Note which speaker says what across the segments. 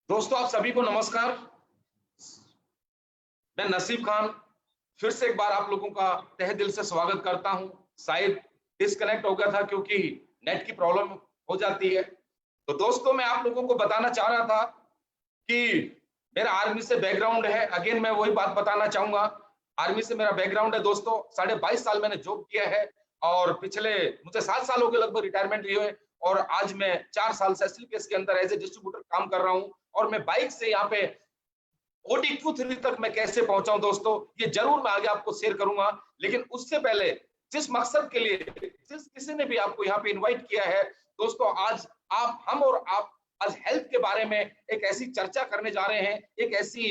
Speaker 1: दोस्तों आप सभी को नमस्कार। मैं नसीब खान फिर से एक बार आप लोगों का तहे दिल से स्वागत करता हूं। शायद डिस्कनेक्ट हो गया था क्योंकि नेट की प्रॉब्लम हो जाती है। तो दोस्तों मैं आप लोगों को बताना चाह रहा था कि मेरा आर्मी से बैकग्राउंड है। अगेन मैं वही बात बताना चाहूंगा। आर्मी से मेरा बैकग्राउंड है दोस्तों। 22.5 साल मैंने जॉब किया है और पिछले मुझे 7 साल हो गए लगभग रिटायरमेंट लिए हुए। और आज मैं 4 साल से एसलीपीएस के अंदर एज ए डिस्ट्रीब्यूटर काम कर रहा हूं। और मैं बाइक से यहाँ पे ओटी Q3 तक मैं कैसे पहुंचा हूं दोस्तों, ये जरूर मैं आगे आपको शेयर करूंगा। लेकिन उससे पहले जिस मकसद के लिए जिस किसी ने भी आपको यहाँ पे इनवाइट किया है दोस्तों, आज हम और आप आज हेल्थ के बारे में एक ऐसी चर्चा करने जा रहे हैं, एक ऐसी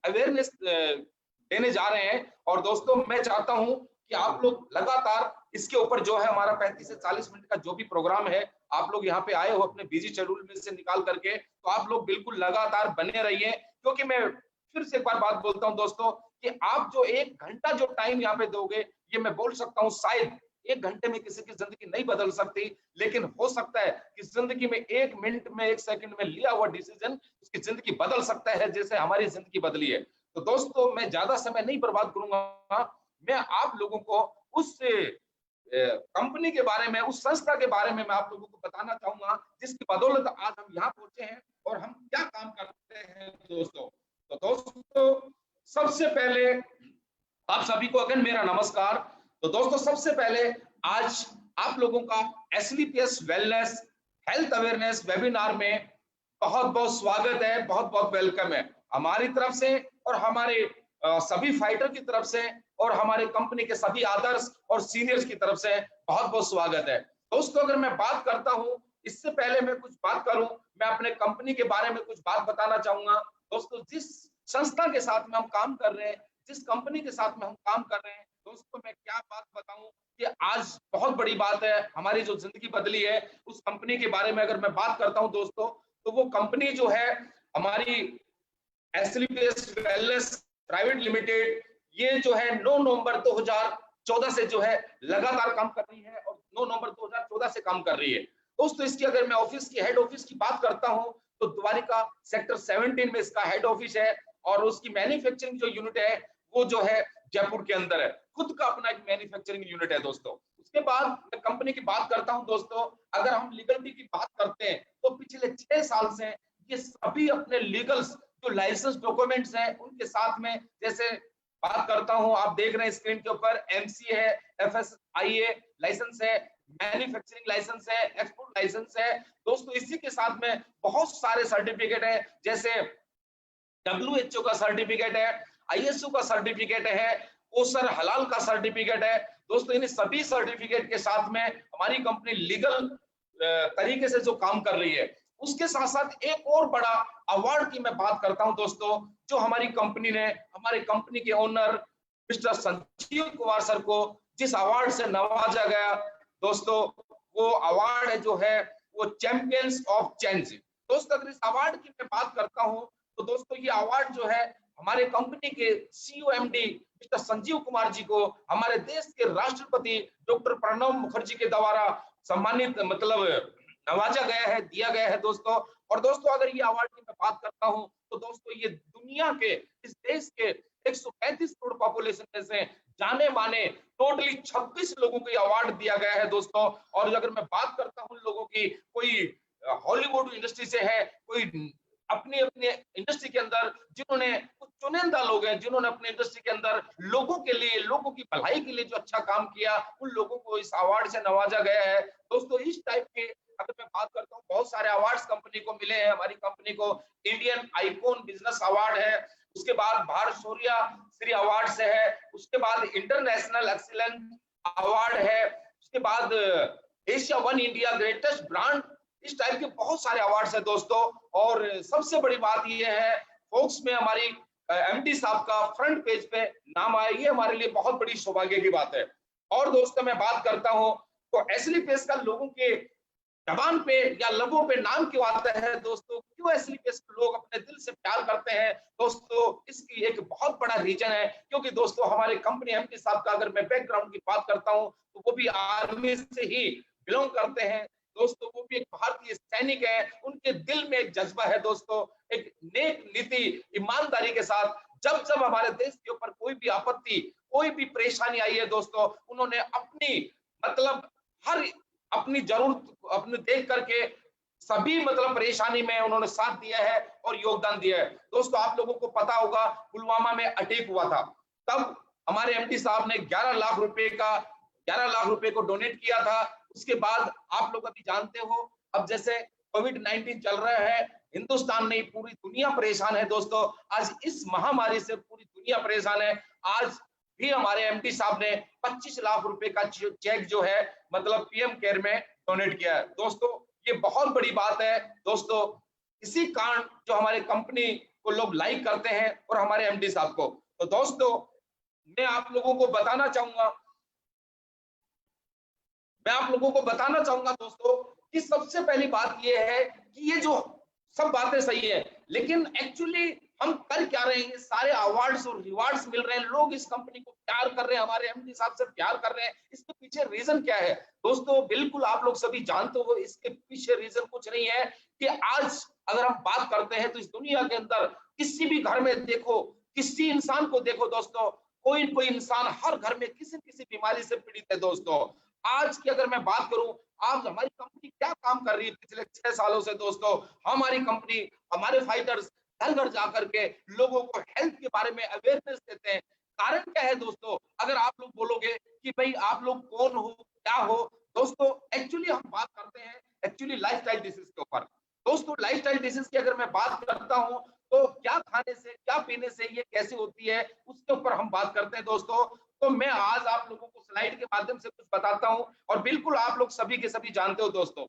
Speaker 1: अवेयरनेस देने जा रहे हैं। और दोस्तों मैं चाहता हूं कि आप लोग लगातार इसके ऊपर जो है हमारा 35 से 40 मिनट का जो भी प्रोग्राम है, आप लोग यहाँ पे आए हो अपने बिजी शेड्यूल में से निकाल करके, तो आप लोग बिल्कुल लगातार बने रहिए। क्योंकि मैं फिर से एक बार बात बोलता हूं दोस्तों कि आप जो 1 घंटा जो टाइम यहाँ पे दोगे, ये मैं बोल सकता हूं शायद 1 घंटे में किसी की जिंदगी नहीं बदल सकती, लेकिन हो सकता है कि जिंदगी में 1 मिनट में 1 सेकंड में लिया हुआ डिसीजन उसकी जिंदगी बदल सकता है, जैसे हमारी जिंदगी बदली है। तो दोस्तों मैं ज्यादा समय नहीं बर्बाद करूंगा। मैं आप लोगों को उस कंपनी के बारे में, उस संस्था के बारे में मैं आप लोगों को बताना चाहूंगा जिसकी बदौलत आज हम यहाँ पहुंचे हैं और हम क्या काम करते हैं दोस्तों। तो दोस्तों सबसे पहले आप सभी को अगेन मेरा नमस्कार। तो दोस्तों सबसे पहले आज आप लोगों का एसलीपीएस वेलनेस हेल्थ अवेयरनेस वेबिनार में बहुत बहुत स्वागत है, बहुत बहुत वेलकम है हमारी तरफ से और हमारे सभी फाइटर की तरफ से और हमारे कंपनी के सभी आदर्श और सीनियर्स की तरफ से बहुत बहुत स्वागत है दोस्तों। अगर मैं बात करता हूं, इससे पहले मैं कुछ बात करूं, मैं अपने कंपनी के बारे में कुछ बात बताना चाहूंगा दोस्तों। जिस संस्था के साथ में हम काम कर रहे हैं, जिस कंपनी के साथ में हम काम कर रहे हैं दोस्तों, मैं क्या बात बताऊं कि आज बहुत बड़ी बात है, हमारी जो जिंदगी बदली है उस कंपनी के बारे में अगर मैं बात करता हूं दोस्तों, तो वो कंपनी जो है हमारी एसलीपीएस वेलनेस प्राइवेट लिमिटेड, ये जो है 9 नवंबर 2014 से जो है लगातार काम कर रही है और 9 नवंबर 2014 से काम कर रही है दोस्तों। इसकी अगर मैं ऑफिस की हेड ऑफिस की बात करता हूं तो द्वारिका सेक्टर 17 में इसका हेड ऑफिस है और उसकी मैन्युफैक्चरिंग जो यूनिट है वो जो है जयपुर के अंदर है। खुद का अपना एक मैन्युफैक्चरिंग यूनिट है दोस्तों। उसके बाद मैं कंपनी की बात करता हूं दोस्तों। अगर हम लीगलिटी की बात करते हैं तो पिछले 6 साल से ये सभी अपने लीगल्स जो लाइसेंस डॉक्यूमेंट्स हैं उनके साथ में, जैसे बात करता हूं, आप देख रहे हैं स्क्रीन के ऊपर एमसी है, एफएसआईए लाइसेंस है, मैन्युफैक्चरिंग लाइसेंस है, एक्सपोर्ट लाइसेंस है दोस्तों। इसी के साथ में बहुत सारे सर्टिफिकेट है, जैसे WHO का सर्टिफिकेट है, ISO का सर्टिफिकेट है, कोसर हलाल का सर्टिफिकेट है दोस्तों। इन सभी सर्टिफिकेट के साथ में हमारी कंपनी लीगल तरीके से जो काम कर रही है। उसके साथ साथ एक और बड़ा अवार्ड की मैं बात करता हूं दोस्तों, जो हमारी कंपनी ने हमारे कंपनी के owner mister Sanjeev Kumar sir को जिस अवार्ड से नवाजा गया दोस्तों, वो अवार्ड है जो है वो चैंपियंस ऑफ चेंज दोस्तों। अगर इस अवार्ड की मैं बात करता हूं तो दोस्तों ये अवार्ड जो है हमारे कंपनी के COMD मिस्टर संजीव कुमार जी को हमारे देश के राष्ट्रपति डॉक्टर प्रणब मुखर्जी के द्वारा सम्मानित मतलब नवाजा गया है, दिया गया है दोस्तों। और दोस्तों अगर ये अवार्ड की मैं बात करता हूं तो दोस्तों ये दुनिया के, इस देश के 135 करोड़ पॉपुलेशन में से जाने माने टोटली 26 लोगों को अवार्ड दिया गया है दोस्तों। और अगर मैं बात करता हूं लोगों की, कोई हॉलीवुड इंडस्ट्री से है, कोई अपने अपने इंडस्ट्री के अंदर जिन्होंने, कुछ चुनिंदा लोग हैं जिन्होंने अपने इंडस्ट्री के अंदर लोगों के लिए, लोगों की भलाई के लिए जो अच्छा काम किया, उन लोगों को इस अवार्ड से नवाजा गया है दोस्तों। इस टाइप के अगर मैं बात करता हूँ, बहुत सारे अवार्ड्स कंपनी को मिले हैं। हमारी कंपनी को इंडियन आइकॉन बिजनेस अवार्ड है, उसके बाद भारत शौर्य श्री अवार्ड से है, उसके बाद इंटरनेशनल एक्सीलेंस अवार्ड है, उसके बाद Asia one India greatest brand, इस टाइप के बहुत सारे अवार्ड्स है दोस्तों। और सबसे बड़ी बात यह है, फोक्स में हमारी MD साहब का फ्रंट पेज पे नाम आया, ये हमारे लिए बहुत बड़ी सौभाग्य की बात है। और दोस्तों मैं बात करता हूं तो एसलीपीएस का लोगों के जबान पे या लबों पे नाम क्यों आता है दोस्तों, क्यों एसलीपीएस को लोग अपने दिल से प्यार करते हैं दोस्तों, इसकी एक बहुत बड़ा रीजन है। क्योंकि दोस्तों हमारे कंपनी MD साहब का अगर मैं बैकग्राउंड की बात करता हूं तो वो भी आर्मी से ही बिलोंग करते हैं दोस्तों। वो भी एक भारतीय सैनिक है, उनके दिल में एक जज्बा है दोस्तों, एक नेक नीति, ईमानदारी के साथ जब जब हमारे देश के ऊपर कोई भी आपत्ति, कोई भी परेशानी आई है दोस्तों, उन्होंने अपनी मतलब हर अपनी जरूरत अपने देख करके सभी मतलब परेशानी में उन्होंने साथ दिया है और योगदान दिया है। दोस्तों आप लोगों को पता होगा पुलवामा में अटैक हुआ था, तब हमारे एमडी साहब ने 11 लाख रुपए को डोनेट किया था। उसके बाद आप लोग अभी जानते हो, अब जैसे कोविड-19 चल रहा है, हिंदुस्तान नहीं पूरी दुनिया परेशान है दोस्तों। आज इस महामारी से पूरी दुनिया परेशान है। आज भी हमारे एमडी साहब ने 25 लाख रुपए का चेक जो है मतलब पीएम केयर में डोनेट किया है। दोस्तों ये बहुत बड़ी बात है दोस्तों, इसी कारण जो हमारे कंपनी को लोग लाइक करते हैं और हमारे एमडी साहब को। तो दोस्तों मैं आप लोगों को बताना चाहूंगा दोस्तों कि सबसे पहली बात ये है कि ये जो सब बातें सही है, लेकिन एक्चुअली हम कर क्या रहे हैं? ये सारे अवार्ड्स और रिवार्ड्स मिल रहे हैं, लोग इस कंपनी को प्यार कर रहे हैं, हमारे एमडी साहब से प्यार कर रहे हैं, इसके पीछे रीजन क्या है? दोस्तों बिल्कुल आप लोग सभी जानते हो, इसके पीछे रीजन कुछ नहीं है कि आज अगर हम बात करते हैं तो इस दुनिया के अंदर किसी भी घर में देखो, किसी इंसान को देखो दोस्तों, कोई कोई इंसान हर घर में किसी किसी बीमारी से पीड़ित है दोस्तों। आज की अगर मैं बात करूं, आज हमारी कंपनी क्या काम कर रही है पिछले 6 सालों से दोस्तों, हमारी कंपनी, हमारे फाइटर्स घर घर जाकर के लोगों को हेल्थ के बारे में अवेयरनेस देते हैं। कारण क्या है दोस्तों? अगर आप लोग बोलोगे कि भाई आप लोग कौन हो, क्या हो, दोस्तों एक्चुअली हम बात करते हैं एक्चुअली लाइफस्टाइल डिसीज के ऊपर। दोस्तों लाइफस्टाइल डिसीज की अगर मैं बात करता हूं तो क्या खाने से, क्या पीने से ये कैसे होती है, उसके ऊपर हम बात करते हैं दोस्तों। तो मैं आज आप लोगों को स्लाइड के माध्यम से कुछ बताता हूं और बिल्कुल आप लोग सभी के सभी जानते हो दोस्तों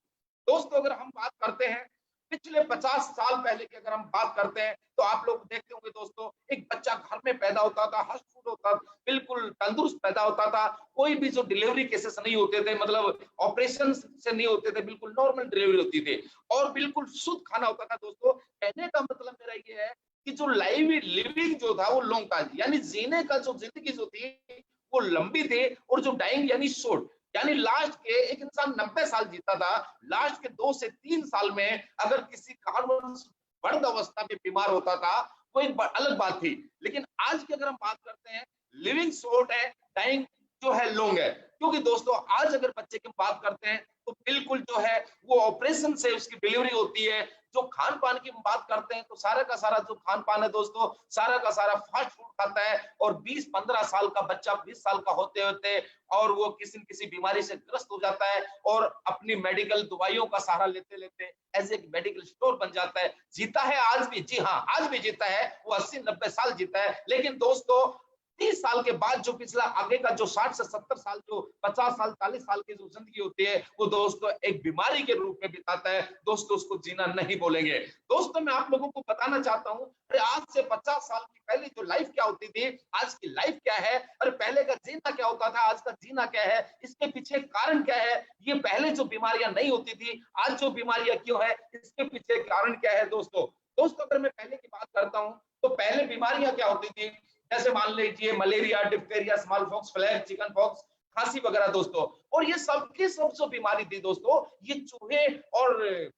Speaker 1: अगर हम बात करते हैं पिछले 50 साल पहले की अगर हम बात करते हैं तो आप लोग देखते होंगे दोस्तों, एक बच्चा घर में पैदा होता था, हर्ष फूड होता, बिल्कुल तंदुरुस्त पैदा होता था, कोई भी जो डिलीवरी केसेस नहीं होते थे, मतलब ऑपरेशन से नहीं होते थे, बिल्कुल नॉर्मल डिलीवरी होती थी और बिल्कुल शुद्ध खाना होता था दोस्तों। कहने का मतलब मेरा ये है कि जो लिविंग जो था वो लॉन्ग था, यानी जीने का जो जिंदगी जो थी वो लंबी थी, और जो डाइंग यानी शॉर्ट, यानी लास्ट के एक इंसान 90 साल जीता था, लास्ट के 2 से 3 साल में अगर किसी कारणवश वृद्ध अवस्था में बीमार होता था वो एक अलग बात थी। लेकिन आज की अगर हम बात करते हैं, लिविंग शॉर्ट है, डाइंग जो है लॉन्ग है। क्योंकि दोस्तों आज अगर बच्चे की बात करते हैं तो बिल्कुल जो है वो ऑपरेशन से उसकी डिलीवरी होती है। जो खान पान की बात करते हैं तो सारा का सारा जो खान पान है दोस्तों, सारा का सारा फास्ट फूड खाता है और 20-15 साल का बच्चा 20 साल का होते होते और वो किसी न किसी बीमारी से ग्रस्त हो जाता है और अपनी मेडिकल दवाइयों का सहारा लेते लेते ऐसे एक मेडिकल स्टोर बन जाता है। जीता है आज भी, जी हाँ आज भी जीता है, वो 80-90 साल जीता है। लेकिन दोस्तों 30 साल के बाद जो पिछला आगे का जो 60 से 70 साल, जो 50 साल 40 साल की जो जिंदगी होती है वो दोस्तों एक बीमारी के रूप में बिताता है दोस्तों, उसको जीना नहीं बोलेंगे। दोस्तों मैं आप लोगों को बताना चाहता हूं, अरे आज से 50 साल की पहले जो लाइफ क्या होती थी, आज की लाइफ क्या है, अरे पहले का जीना क्या होता था, आज का जीना क्या है, इसके पीछे कारण क्या है, ये पहले जो बीमारियां नहीं होती थी आज जो बीमारियां क्यों है, इसके पीछे कारण क्या है दोस्तों। अगर मैं पहले की बात करता हूं तो पहले बीमारियां क्या होती थी, जैसे मान लीजिए malaria, diphtheria, small pox, flag, chicken pox, खांसी वगैरह दोस्तों। और ये सबकी सब जो बीमारी थी दोस्तों, ये चूहे और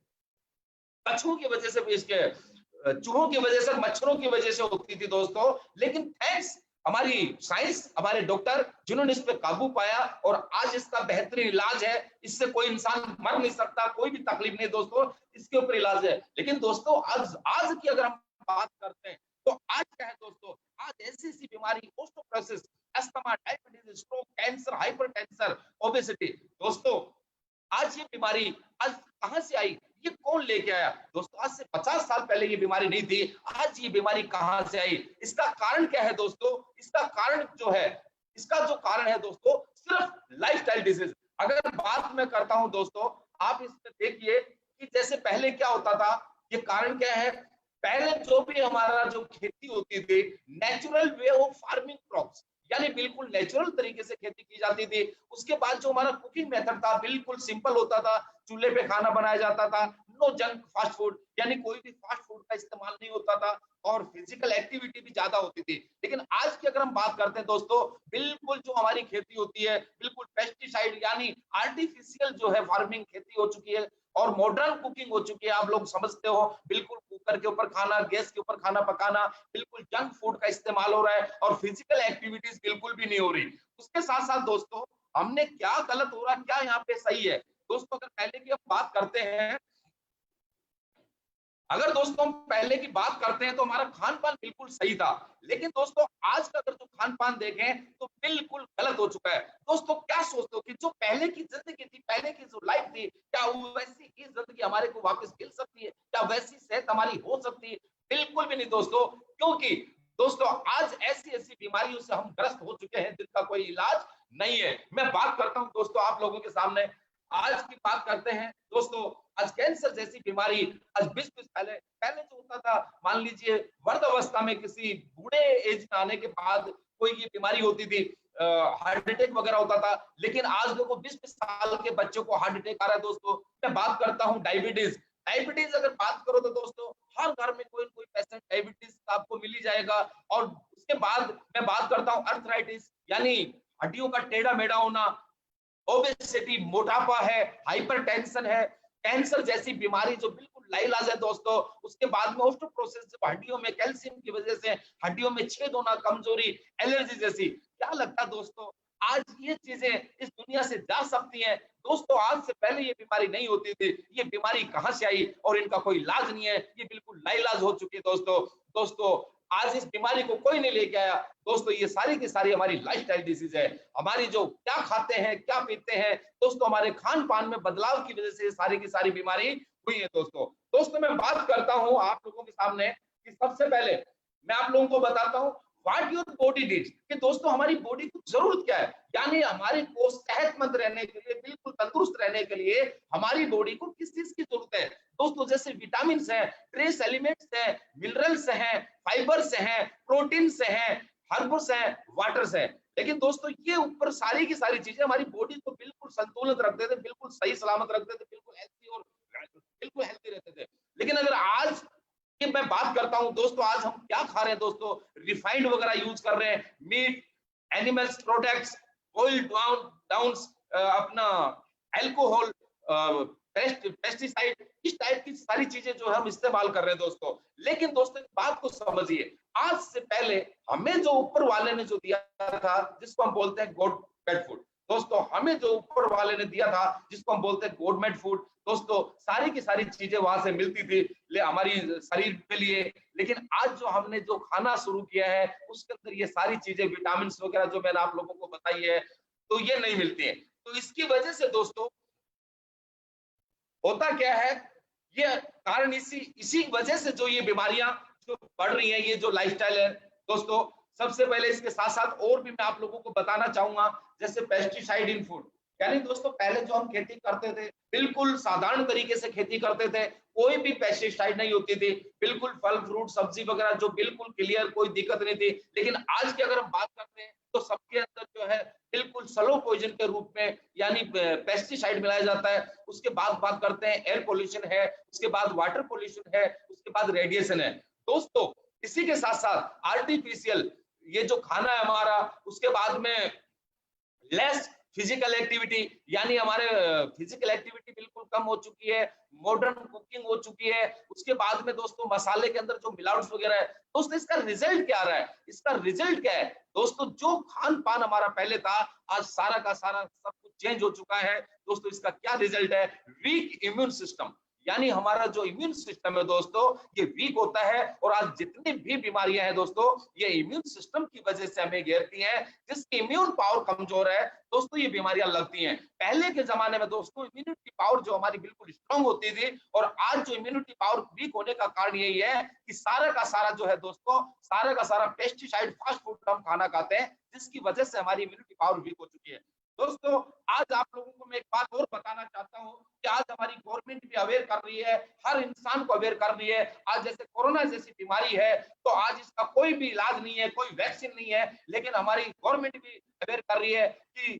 Speaker 1: कछुओं की वजह से, इसके चूहों की वजह से, मच्छरों की वजह से होती थी दोस्तों। लेकिन थैंक्स हमारी साइंस, हमारे डॉक्टर जिन्होंने इस पे काबू पाया और आज इसका बेहतरीन इलाज है, इससे कोई इंसान मर नहीं सकता, कोई भी तकलीफ नहीं दोस्तों, इसके ऊपर इलाज है। लेकिन दोस्तों आज की अगर हम बात करते हैं तो आज क्या है दोस्तों, आज ऐसी ऐसी बीमारी, osteoporosis, asthma, diabetes, stroke, cancer, hypertension, obesity, दोस्तों आज ये बीमारी आज कहां से आई, ये कौन लेके आया दोस्तों? आज से 50 साल पहले ये बीमारी नहीं थी, आज ये बीमारी कहां से आई? इसका कारण क्या है दोस्तों? इसका कारण जो है, इसका जो कारण है दोस्तों सिर्फ लाइफस्टाइल डिजीज। अगर बात मैं करता हूं दोस्तों, आप इसमें देखिए कि जैसे पहले क्या होता था, ये कारण क्या है, पहले जो भी हमारा जो खेती होती थी, natural way of farming crops, यानी बिल्कुल नेचुरल तरीके से खेती की जाती थी। उसके बाद जो हमारा कुकिंग मेथड था बिल्कुल सिंपल होता था, चूल्हे पे खाना बनाया जाता था, नो जंक फास्ट फूड, यानी कोई भी फास्ट फूड का इस्तेमाल नहीं होता था और फिजिकल एक्टिविटी भी ज्यादा होती थी। लेकिन आज की अगर हम बात करते हैं दोस्तों, बिल्कुल जो हमारी खेती होती है बिल्कुल पेस्टिसाइड यानी आर्टिफिशियल जो है फार्मिंग खेती हो चुकी है और मॉडर्न कुकिंग हो चुकी है। आप लोग समझते हो, बिल्कुल कुकर के ऊपर खाना, गैस के ऊपर खाना पकाना, बिल्कुल जंक फूड का इस्तेमाल हो रहा है और फिजिकल एक्टिविटीज बिल्कुल भी नहीं हो रही। उसके साथ साथ दोस्तों हमने क्या गलत हो रहा है, क्या यहाँ पे सही है दोस्तों, अगर पहले की हम बात करते हैं, अगर दोस्तों हम पहले की बात करते हैं तो हमारा खान पान बिल्कुल सही था, लेकिन दोस्तों आज का अगर जो खान पान देखें तो बिल्कुल गलत हो चुका है। दोस्तों क्या सोचते हो कि जो पहले की जिंदगी थी, पहले की जो लाइफ थी, क्या वो वैसी ही जिंदगी हमारे को वापस मिल सकती है? क्या वैसी सेहत हमारी हो सकती है? बिल्कुल भी नहीं दोस्तों, क्योंकि दोस्तों आज ऐसी ऐसी बीमारियों से हम ग्रस्त हो चुके हैं जिनका कोई इलाज नहीं है। मैं बात करता हूं दोस्तों आप लोगों के सामने, आज की बात करते हैं दोस्तों, आज कैंसर जैसी बीमारी, आज 20-20 पहले पहले जो होता था, मान लीजिए वर्ध अवस्था में किसी बूढ़े एज में आने के बाद कोई ये बीमारी होती थी, हार्ट अटैक वगैरह होता था, लेकिन आज देखो 20-20 साल के बच्चों को हार्ट अटैक आ रहा है दोस्तों। मैं बात करता हूँ डायबिटीज, डायबिटीज अगर बात करो तो दोस्तों हर घर में कोई न कोई पेशेंट डायबिटीज का आपको मिल ही जाएगा। और उसके बाद मैं बात करता हूँ अर्थराइटिस, यानी हड्डियों का टेढ़ा मेढ़ा होना, ओबेसिटी मोटापा है, हाइपरटेंशन है, कैंसर जैसी बीमारी जो बिल्कुल लाइलाज है दोस्तों। उसके बाद में ऑस्टियोपोरोसिस, हड्डियों में कैल्शियम की वजह से हड्डियों में छेद होना, कमजोरी, एलर्जी जैसी। क्या लगता है दोस्तों आज ये चीजें इस दुनिया से जा सकती हैं? दोस्तों आज से पहले ये बीमारी नहीं होती थी, ये बीमारी कहां से आई और इनका कोई इलाज नहीं है, ये बिल्कुल लाइलाज हो चुकी है दोस्तों। दोस्तों आज इस बीमारी को कोई नहीं लेके आया दोस्तों, ये सारी की सारी हमारी लाइफस्टाइल डिसीज है, हमारी जो क्या खाते हैं क्या पीते हैं दोस्तों, हमारे खान पान में बदलाव की वजह से ये सारी की सारी बीमारी हुई है दोस्तों। दोस्तों मैं बात करता हूं आप लोगों के सामने कि सबसे पहले मैं आप लोगों को बताता हूं व्हाट योर बॉडी नीड्स, कि दोस्तों हमारी बॉडी की जरूरत क्या है, यानी हमारे को सेहतमंद रहने के लिए, बिल्कुल तंदुरुस्त रहने के लिए हमारी बॉडी को किस चीज की जरूरत है दोस्तों। जैसे विटामिन है, ट्रेस एलिमेंट्स है, मिनरल्स हैं, फाइबर्स हैं, प्रोटीन्स हैं, हर्ब्स हैं, वाटर्स हैं। लेकिन दोस्तों ये ऊपर सारी की सारी चीजें हमारी बॉडी को बिल्कुल संतुलित रखते थे, बिल्कुल सही सलामत रखते थे, बिल्कुल हेल्थी और बिल्कुल हेल्थी रहते थे। लेकिन अगर आज कि मैं बात करता हूं दोस्तों, आज हम क्या खा रहे हैं दोस्तों, रिफाइंड वगैरह यूज कर रहे हैं, meat, animals products, oil down, अपना अल्कोहल, पेस्टिसाइड, इस टाइप की सारी चीजें जो हम इस्तेमाल कर रहे हैं दोस्तों। लेकिन दोस्तों इस बात को समझिए, आज से पहले हमें जो ऊपर वाले ने जो दिया था, जिसको हम बोलते हैं गॉड मेड फूड दोस्तों, हमें जो ऊपर वाले ने दिया था जिसको हम बोलते हैं गॉड मेड फूड दोस्तों, सारी की सारी चीजें वहां से मिलती थी ले हमारी शरीर के लिए। लेकिन आज जो हमने जो खाना शुरू किया है उसके अंदर ये सारी चीजें, विटामिन वगैरह जो मैंने आप लोगों को बताई है, तो ये नहीं मिलती है। तो इसकी वजह से दोस्तों होता क्या है, ये कारण इसी वजह से जो ये बीमारियां जो बढ़ रही हैं, ये जो लाइफस्टाइल है दोस्तों। सबसे पहले इसके साथ साथ और भी मैं आप लोगों को बताना चाहूंगा, जैसे पेस्टिसाइड इन फूड, यानी दोस्तों पहले जो हम खेती करते थे बिल्कुल साधारण तरीके से खेती करते थे, कोई भी पेस्टिसाइड नहीं होती थी, बिल्कुल फल फ्रूट सब्जी वगैरह जो बिल्कुल क्लियर, कोई दिक्कत नहीं थी। लेकिन आज की अगर हम बात करते हैं तो सबके अंदर जो है बिल्कुल स्लो पॉइजन के रूप में यानी पेस्टिसाइड मिलाया जाता है। उसके बाद बात करते हैं एयर पोल्यूशन है, उसके बाद वाटर पोल्यूशन है, उसके बाद रेडिएशन है दोस्तों। इसी के साथ साथ आर्टिफिशियल ये जो खाना है हमारा, उसके बाद में लेस फिजिकल एक्टिविटी, यानी हमारे फिजिकल एक्टिविटी बिल्कुल कम हो चुकी है, मॉडर्न कुकिंग हो चुकी है। उसके बाद में दोस्तों मसाले के अंदर जो मिलावट वगैरह है दोस्तों, इसका रिजल्ट क्या आ रहा है, इसका रिजल्ट क्या है दोस्तों, जो खान पान हमारा पहले था आज सारा का सारा सब कुछ चेंज हो चुका है दोस्तों। इसका क्या रिजल्ट है, वीक इम्यून सिस्टम, यानी हमारा जो इम्यून सिस्टम है दोस्तों ये वीक होता है। और आज जितनी भी बीमारियां हैं दोस्तों, ये इम्यून सिस्टम की वजह से हमें घेरती हैं। जिसकी इम्यून पावर कमजोर है दोस्तों, ये बीमारियां लगती हैं। पहले के जमाने में दोस्तों इम्यूनिटी पावर जो हमारी बिल्कुल स्ट्रांग होती थी, और आज जो इम्यूनिटी पावर वीक होने का कारण यही है कि सारा का सारा जो है दोस्तों, सारा का सारा पेस्टिसाइड फास्ट फूड हम खाना खाते हैं, जिसकी वजह से हमारी इम्यूनिटी पावर वीक हो चुकी है दोस्तों। आज आप लोगों को मैं एक बात और बताना चाहता हूं कि आज हमारी गवर्नमेंट भी अवेयर कर रही है, हर इंसान को अवेयर कर रही है। आज जैसे कोरोना जैसी बीमारी है तो आज इसका कोई भी इलाज नहीं है, कोई वैक्सीन नहीं है, लेकिन हमारी गवर्नमेंट भी अवेयर कर रही है कि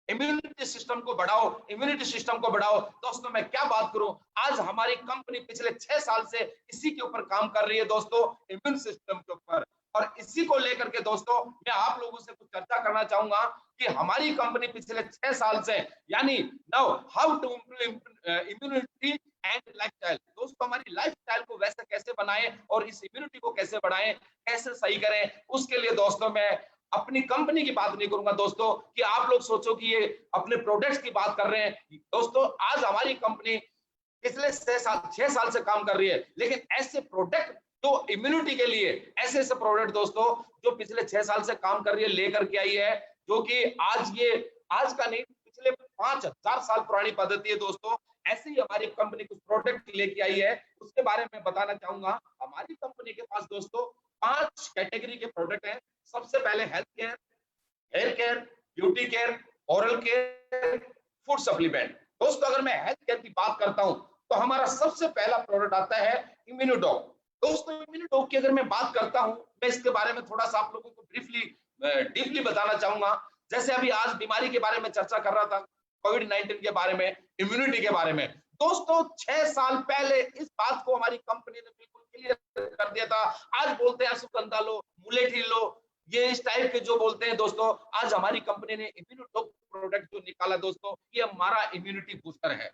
Speaker 1: इम्यूनिटी सिस्टम को बढ़ाओ, इम्यूनिटी सिस्टम को बढ़ाओ। दोस्तों मैं क्या बात करूं, आज हमारी कंपनी पिछले 6 साल से इसी के ऊपर काम कर रही है दोस्तों, इम्यून सिस्टम के ऊपर। और इसी को लेकर के दोस्तों मैं आप लोगों से कुछ चर्चा करना चाहूंगा कि हमारी कंपनी पिछले 6 साल से, यानी now how to improve immunity and lifestyle, दोस्तों हमारी लाइफस्टाइल को वैसे कैसे बनाएं और इस इम्यूनिटी को कैसे बढ़ाएं, कैसे सही करें, उसके लिए दोस्तों मैं अपनी कंपनी की बात नहीं करूंगा दोस्तों कि आप लोग सोचो कि ये अपने प्रोडक्ट्स की बात कर रहे हैं। दोस्तों आज हमारी कंपनी पिछले 6 साल से काम कर रही है, लेकिन ऐसे प्रोडक्ट जो इम्यूनिटी के लिए, ऐसे ऐसे प्रोडक्ट दोस्तों जो पिछले 6 साल से काम कर रही है लेकर के आई है, जो कि आज का नहीं, पिछले 5000 साल पुरानी पद्धति है दोस्तों। ऐसे ही हमारी कंपनी कुछ प्रोडक्ट लेके आई है, उसके बारे में बताना चाहूंगा। हमारी कंपनी के पास दोस्तों 5 कैटेगरी के प्रोडक्ट हैं। सबसे पहले health care, hair care, beauty care, oral care, food supplement. दोस्तों अगर मैं हेल्थ केयर की बात करता हूं तो हमारा सबसे पहला प्रोडक्ट आता है इम्यूनोडॉग। दोस्तों इम्यूनोडॉग की अगर मैं बात करता हूं, मैं इसके बारे में थोड़ा सा आप लोगों को डीपली बताना चाहूंगा। जैसे अभी आज बीमारी के बारे में चर्चा कर रहा था, कोविड-19 के बारे में, इम्यूनिटी के बारे में। दोस्तों 6 साल पहले इस बात को हमारी कंपनी ने बिल्कुल क्लियर कर दिया था। आज बोलते हैं अश्वगंधा लो, मुलेठी लो, ये इस टाइप के जो बोलते हैं दोस्तों, आज हमारी कंपनी ने इम्यूनोडॉग प्रोडक्ट जो निकाला दोस्तों, ये हमारा इम्यूनिटी बूस्टर है।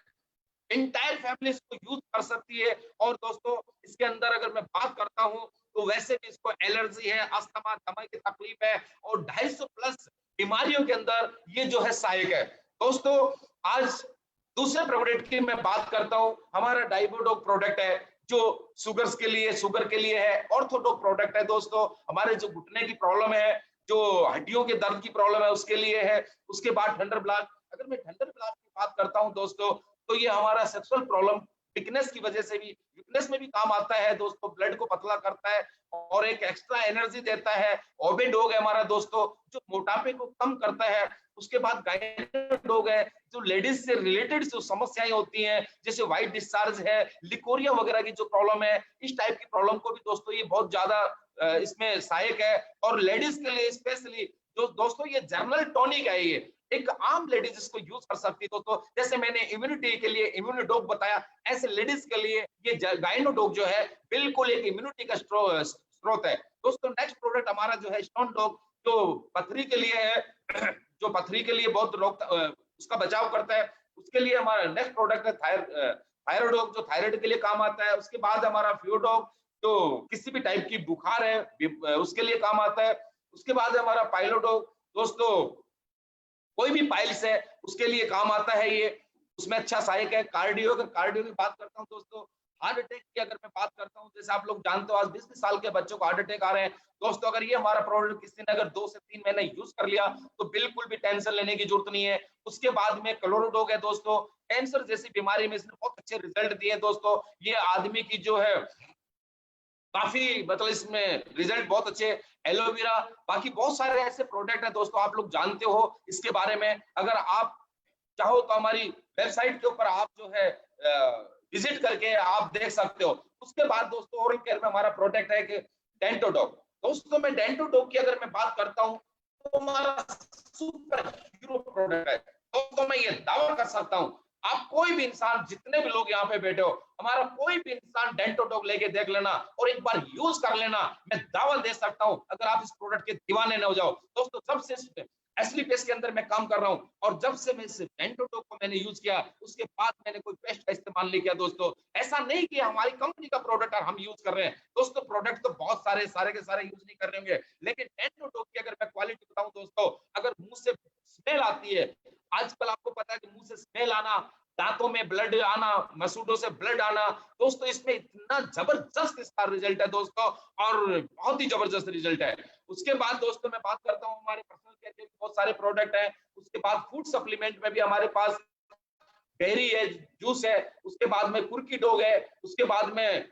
Speaker 1: इंटायर फैमिली इसको यूज कर सकती है। और दोस्तों इसके अंदर अगर मैं बात करता हूं तो वैसे भी इसको एलर्जी है, अस्थमा, दमा की तकलीफ है और 250 प्लस बीमारियों के अंदर ये जो है सहायक है। दोस्तों आज दूसरे प्रोडक्ट की मैं बात करता हूं, हमारा डाइबोडोक प्रोडक्ट है जो शुगर के लिए है। ऑर्थोडोक प्रोडक्ट है दोस्तों, हमारे जो घुटने की प्रॉब्लम है, जो हड्डियों के दर्द की प्रॉब्लम है उसके लिए है। उसके बाद थंडर ब्लॉक, अगर मैं थंडर ब्लॉक की बात करता हूं दोस्तों, तो ये हमारा सेक्सुअल प्रॉब्लम वीकनेस की वजह से भी, वीकनेस में भी काम आता है दोस्तों। ब्लड को पतला करता है और एक एक्स्ट्रा एनर्जी देता है। ओबेडोग है हमारा दोस्तों, जो मोटापे को कम करता है। उसके बाद गायनेकोडोग है, जो लेडीज से रिलेटेड जो समस्याएं होती हैं, जैसे व्हाइट डिस्चार्ज है, लिकोरिया वगैरह की जो प्रॉब्लम है, इस टाइप की प्रॉब्लम को भी दोस्तों ये बहुत ज्यादा इसमें सहायक है। और लेडीज के लिए स्पेशली जो दोस्तों ये जर्नल टॉनिक है, ये एक आम लेडीज इसको यूज कर सकती है दोस्तों। जैसे मैंने इम्यूनिटी के लिए इम्यूनोडोग बताया, ऐसे लेडीज के लिए ये गायनोडोग जो है बिल्कुल एक इम्यूनिटी का स्रोत है दोस्तों। नेक्स्ट प्रोडक्ट हमारा जो है स्टोन डॉग, जो पथरी के लिए है, जो पथरी के लिए बहुत उसका बचाव करता है। उसके लिए हमारा नेक्स्ट प्रोडक्ट है थायरोडोग, जो थायराइड के लिए काम आता है। उसके बाद हमारा फ्यूडोग, जो किसी भी टाइप की बुखार है उसके लिए काम आता है। उसके बाद हमारा पाइलोडोग, दोस्तों कोई भी पाइल्स है उसके लिए काम आता है ये, उसमें अच्छा सहायक है। कार्डियो की बात करता हूँ दोस्तों, हार्ट अटैक की अगर मैं बात करता हूँ, जैसे आप लोग जानते हो आज 20 साल के बच्चों को हार्ट अटैक आ रहे हैं दोस्तों। अगर ये हमारा प्रोडक्ट किसी ने अगर 2 से 3 महीने यूज कर लिया तो बिल्कुल भी टेंशन लेने की जरूरत नहीं है। उसके बाद में क्लोरोडोग है दोस्तों, कैंसर जैसी बीमारी में इसने बहुत अच्छे रिजल्ट दिए दोस्तों। ये आदमी की जो है काफी मतलब इसमें रिजल्ट बहुत अच्छे। एलोवेरा, बाकी बहुत सारे ऐसे प्रोडक्ट हैं दोस्तों, आप लोग जानते हो इसके बारे में। अगर आप चाहो तो हमारी वेबसाइट के ऊपर आप जो है विजिट करके आप देख सकते हो। उसके बाद दोस्तों ओरल केयर में हमारा प्रोडक्ट है कि डेंटोडॉग। दोस्तों मैं डेंटोडॉग की अगर मैं बात करता हूं तो हमारा सुपर हीरो प्रोडक्ट है दोस्तों। मैं ये दावा कर सकता हूं, आप कोई भी इंसान, जितने भी लोग यहाँ पे बैठे हो, हमारा कोई भी इंसान डेंटोडॉग लेके देख लेना और एक बार यूज कर लेना। मैं दावा दे सकता हूं अगर आप इस प्रोडक्ट के दीवाने न हो जाओ दोस्तों। सबसे एसलीपेस के अंदर मैं काम कर रहा हूं और जब से मैं इस डेंटोडॉग को मैंने यूज किया उसके बाद मैंने कोई पेस्ट का इस्तेमाल नहीं किया दोस्तों। ऐसा नहीं कि हमारी कंपनी का प्रोडक्ट और हम यूज कर रहे हैं दोस्तों, प्रोडक्ट तो बहुत सारे के सारे यूज नहीं कर रहे होंगे, लेकिन डेंटोडॉग की अगर मैं क्वालिटी बताऊं दोस्तों, अगर मुंह से स्मेल आती है, आजकल आपको पता है कि मुंह से स्मेल आना, दांतों में ब्लड आना, मसूड़ों से ब्लड आना, दोस्तों इसमें इतना जबरदस्त इसका रिजल्ट है दोस्तों, और बहुत ही जबरदस्त रिजल्ट है। उसके बाद दोस्तों मैं बात करता हूं, हमारे पर्सनल केयर के बहुत सारे प्रोडक्ट हैं। उसके बाद फूड सप्लीमेंट में भी हमारे पास डेयरी है, जूस है। उसके बाद में कुर्की डॉग है। उसके बाद में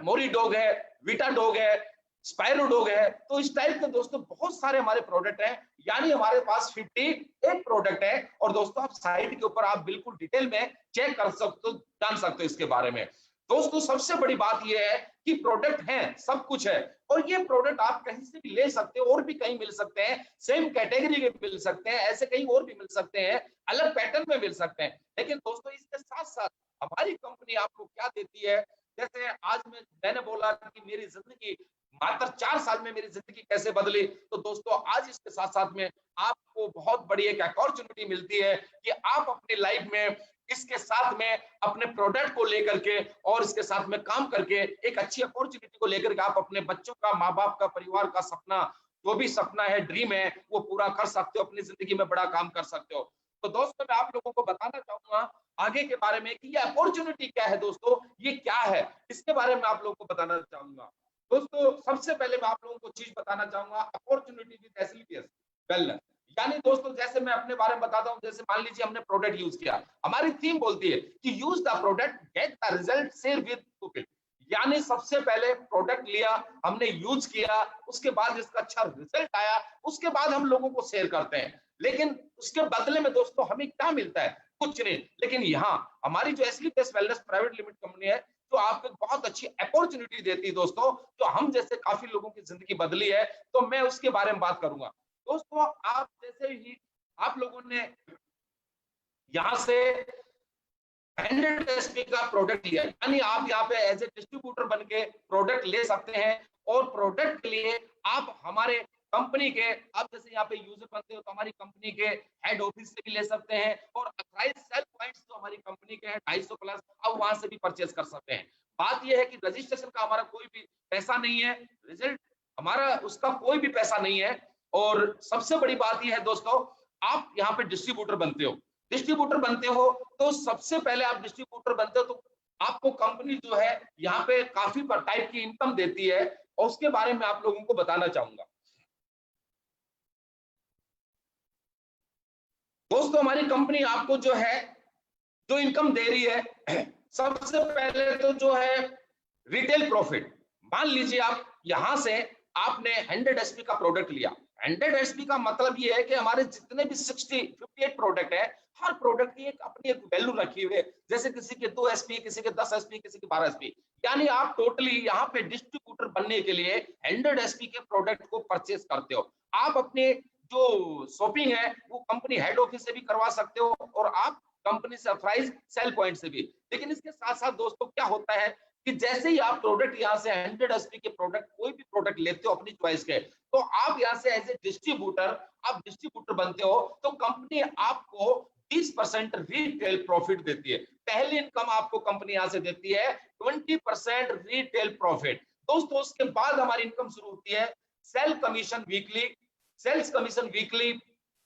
Speaker 1: मोरी डॉग है, विटा डॉग है, स्पाइरो डॉग है। तो इस टाइप के दोस्तों बहुत सारे हमारे प्रोडक्ट हैं, यानी हमारे पास 58 प्रोडक्ट है। और दोस्तों आप साइट के ऊपर आप बिल्कुल डिटेल में चेक कर सकते हो, जान सकते हो इसके बारे में। दोस्तों सबसे बड़ी बात यह है कि प्रोडक्ट हैं, सब कुछ है, और ये प्रोडक्ट आप कहीं से भी ले सकते हो, और भी कहीं मिल सकते हैं, सेम कैटेगरी के मिल सकते हैं, ऐसे कहीं और भी मिल सकते हैं, अलग पैटर्न में मिल सकते हैं। लेकिन दोस्तों इसके साथ साथ हमारी कंपनी आपको क्या देती है, जैसे आज मैंने बोला कि मेरी जिंदगी मात्र 4 साल में मेरी जिंदगी कैसे बदली। तो दोस्तों आज इसके साथ साथ में आपको बहुत बड़ी एक अपॉर्चुनिटी मिलती है कि आप अपनी लाइफ में इसके साथ में अपने प्रोडक्ट को लेकर के और इसके साथ में काम करके एक अच्छी अपॉर्चुनिटी को लेकर के आप अपने बच्चों का, माँ बाप का, परिवार का सपना, जो भी सपना है, ड्रीम है, वो पूरा कर सकते हो, अपनी जिंदगी में बड़ा काम कर सकते हो। तो दोस्तों मैं आप लोगों को बताना चाहूंगा आगे के बारे में कि ये अपॉर्चुनिटी क्या है दोस्तों, ये क्या है, इसके बारे में आप लोगों को बताना चाहूंगा। दोस्तों सबसे पहले मैं आप लोगों को चीज बताना चाहूंगा, अपॉर्चुनिटी विद एसलीपीएस वेलनेस। यानी दोस्तों जैसे मैं अपने बारे में बताता हूं, जैसे मान लीजिए हमने प्रोडक्ट यूज किया, हमारी थीम बोलती है कि use the product, get the result, share with people. यानी सबसे पहले प्रोडक्ट लिया, हमने यूज किया, उसके बाद जिसका अच्छा रिजल्ट आया, उसके बाद हम लोगों को शेयर करते हैं। लेकिन उसके बदले में दोस्तों हमें क्या मिलता है? कुछ नहीं। लेकिन यहाँ हमारी जो एसलीपीएस वेलनेस प्राइवेट लिमिटेड कंपनी है, तो आपको बहुत अच्छी अपॉर्चुनिटी देती है दोस्तों, तो हम जैसे काफी लोगों की जिंदगी बदली है, तो मैं उसके बारे में बात करूंगा। दोस्तों आप जैसे ही आप लोगों ने यहां से 100 एसपी का प्रोडक्ट लिया, यानी आप यहाँ पे एज ए डिस्ट्रीब्यूटर बन के प्रोडक्ट ले सकते हैं, और प्रोडक्ट के लिए आप हमारे कंपनी के, आप जैसे यहाँ पे यूजर बनते हो तो हमारी कंपनी के हेड ऑफिस से भी ले सकते हैं, और अथराइज सेल पॉइंट्स जो हमारी कंपनी के हैं 250 प्लस, अब वहां से भी परचेज कर सकते हैं। बात यह है कि रजिस्ट्रेशन का हमारा कोई भी पैसा नहीं है, रिजल्ट हमारा उसका कोई भी पैसा नहीं है। और सबसे बड़ी बात यह है दोस्तों, आप यहाँ पे डिस्ट्रीब्यूटर बनते हो, डिस्ट्रीब्यूटर बनते हो तो सबसे पहले आप डिस्ट्रीब्यूटर बनते हो तो आपको कंपनी जो है यहाँ पे काफी टाइप की इनकम देती है, और उसके बारे में आप लोगों को बताना चाहूंगा। दोस्तों हमारी कंपनी आपको जो है जो इनकम दे रही है, सबसे पहले तो जो है रिटेल प्रॉफिट। मान लीजिए आप यहां से आपने 100 एसपी का प्रोडक्ट लिया, 100 एसपी का मतलब ये है कि हमारे जितने भी 58 प्रोडक्ट है, हर प्रोडक्ट की एक अपनी एक वैल्यू रखी हुई है। जैसे किसी के 2 एसपी, किसी के 10 एसपी, किसी के 12 एसपी, यानी आप टोटली यहाँ पे डिस्ट्रीब्यूटर बनने के लिए 100 एसपी के प्रोडक्ट को परचेज करते हो। आप अपने जो शॉपिंग है वो कंपनी हेड ऑफिस से भी करवा सकते हो, और आप कंपनी से अथराइज सेल पॉइंट से भी। लेकिन इसके साथ साथ दोस्तों क्या होता है कि जैसे ही आप प्रोडक्ट यहाँ से 100 एसपी के प्रोडक्ट, कोई भी प्रोडक्ट लेते हो अपनी चॉइस के, तो आप यहाँ से एज ए डिस्ट्रीब्यूटर, आप डिस्ट्रीब्यूटर बनते हो, तो कंपनी आपको 20% रिटेल प्रॉफिट देती है। पहली इनकम आपको कंपनी यहाँ से देती है 20% रिटेल प्रॉफिट। दोस्तों उसके बाद हमारी इनकम शुरू होती है sale commission weekly, sales commission weekly,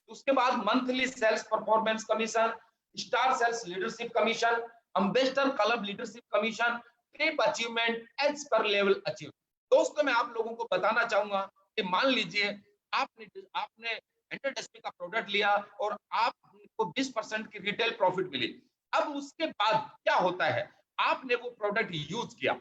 Speaker 1: उसके बाद monthly sales performance commission, star sales leadership commission, ambassador club leadership commission, trip achievement as per level achieve. दोस्तों मैं आप लोगों को बताना चाहूंगा कि मान लीजिए आपने आपने 100 एसपी का प्रोडक्ट लिया और आपको 20% की रिटेल प्रॉफिट मिली। अब उसके बाद क्या होता है, आपने वो प्रोडक्ट यूज किया,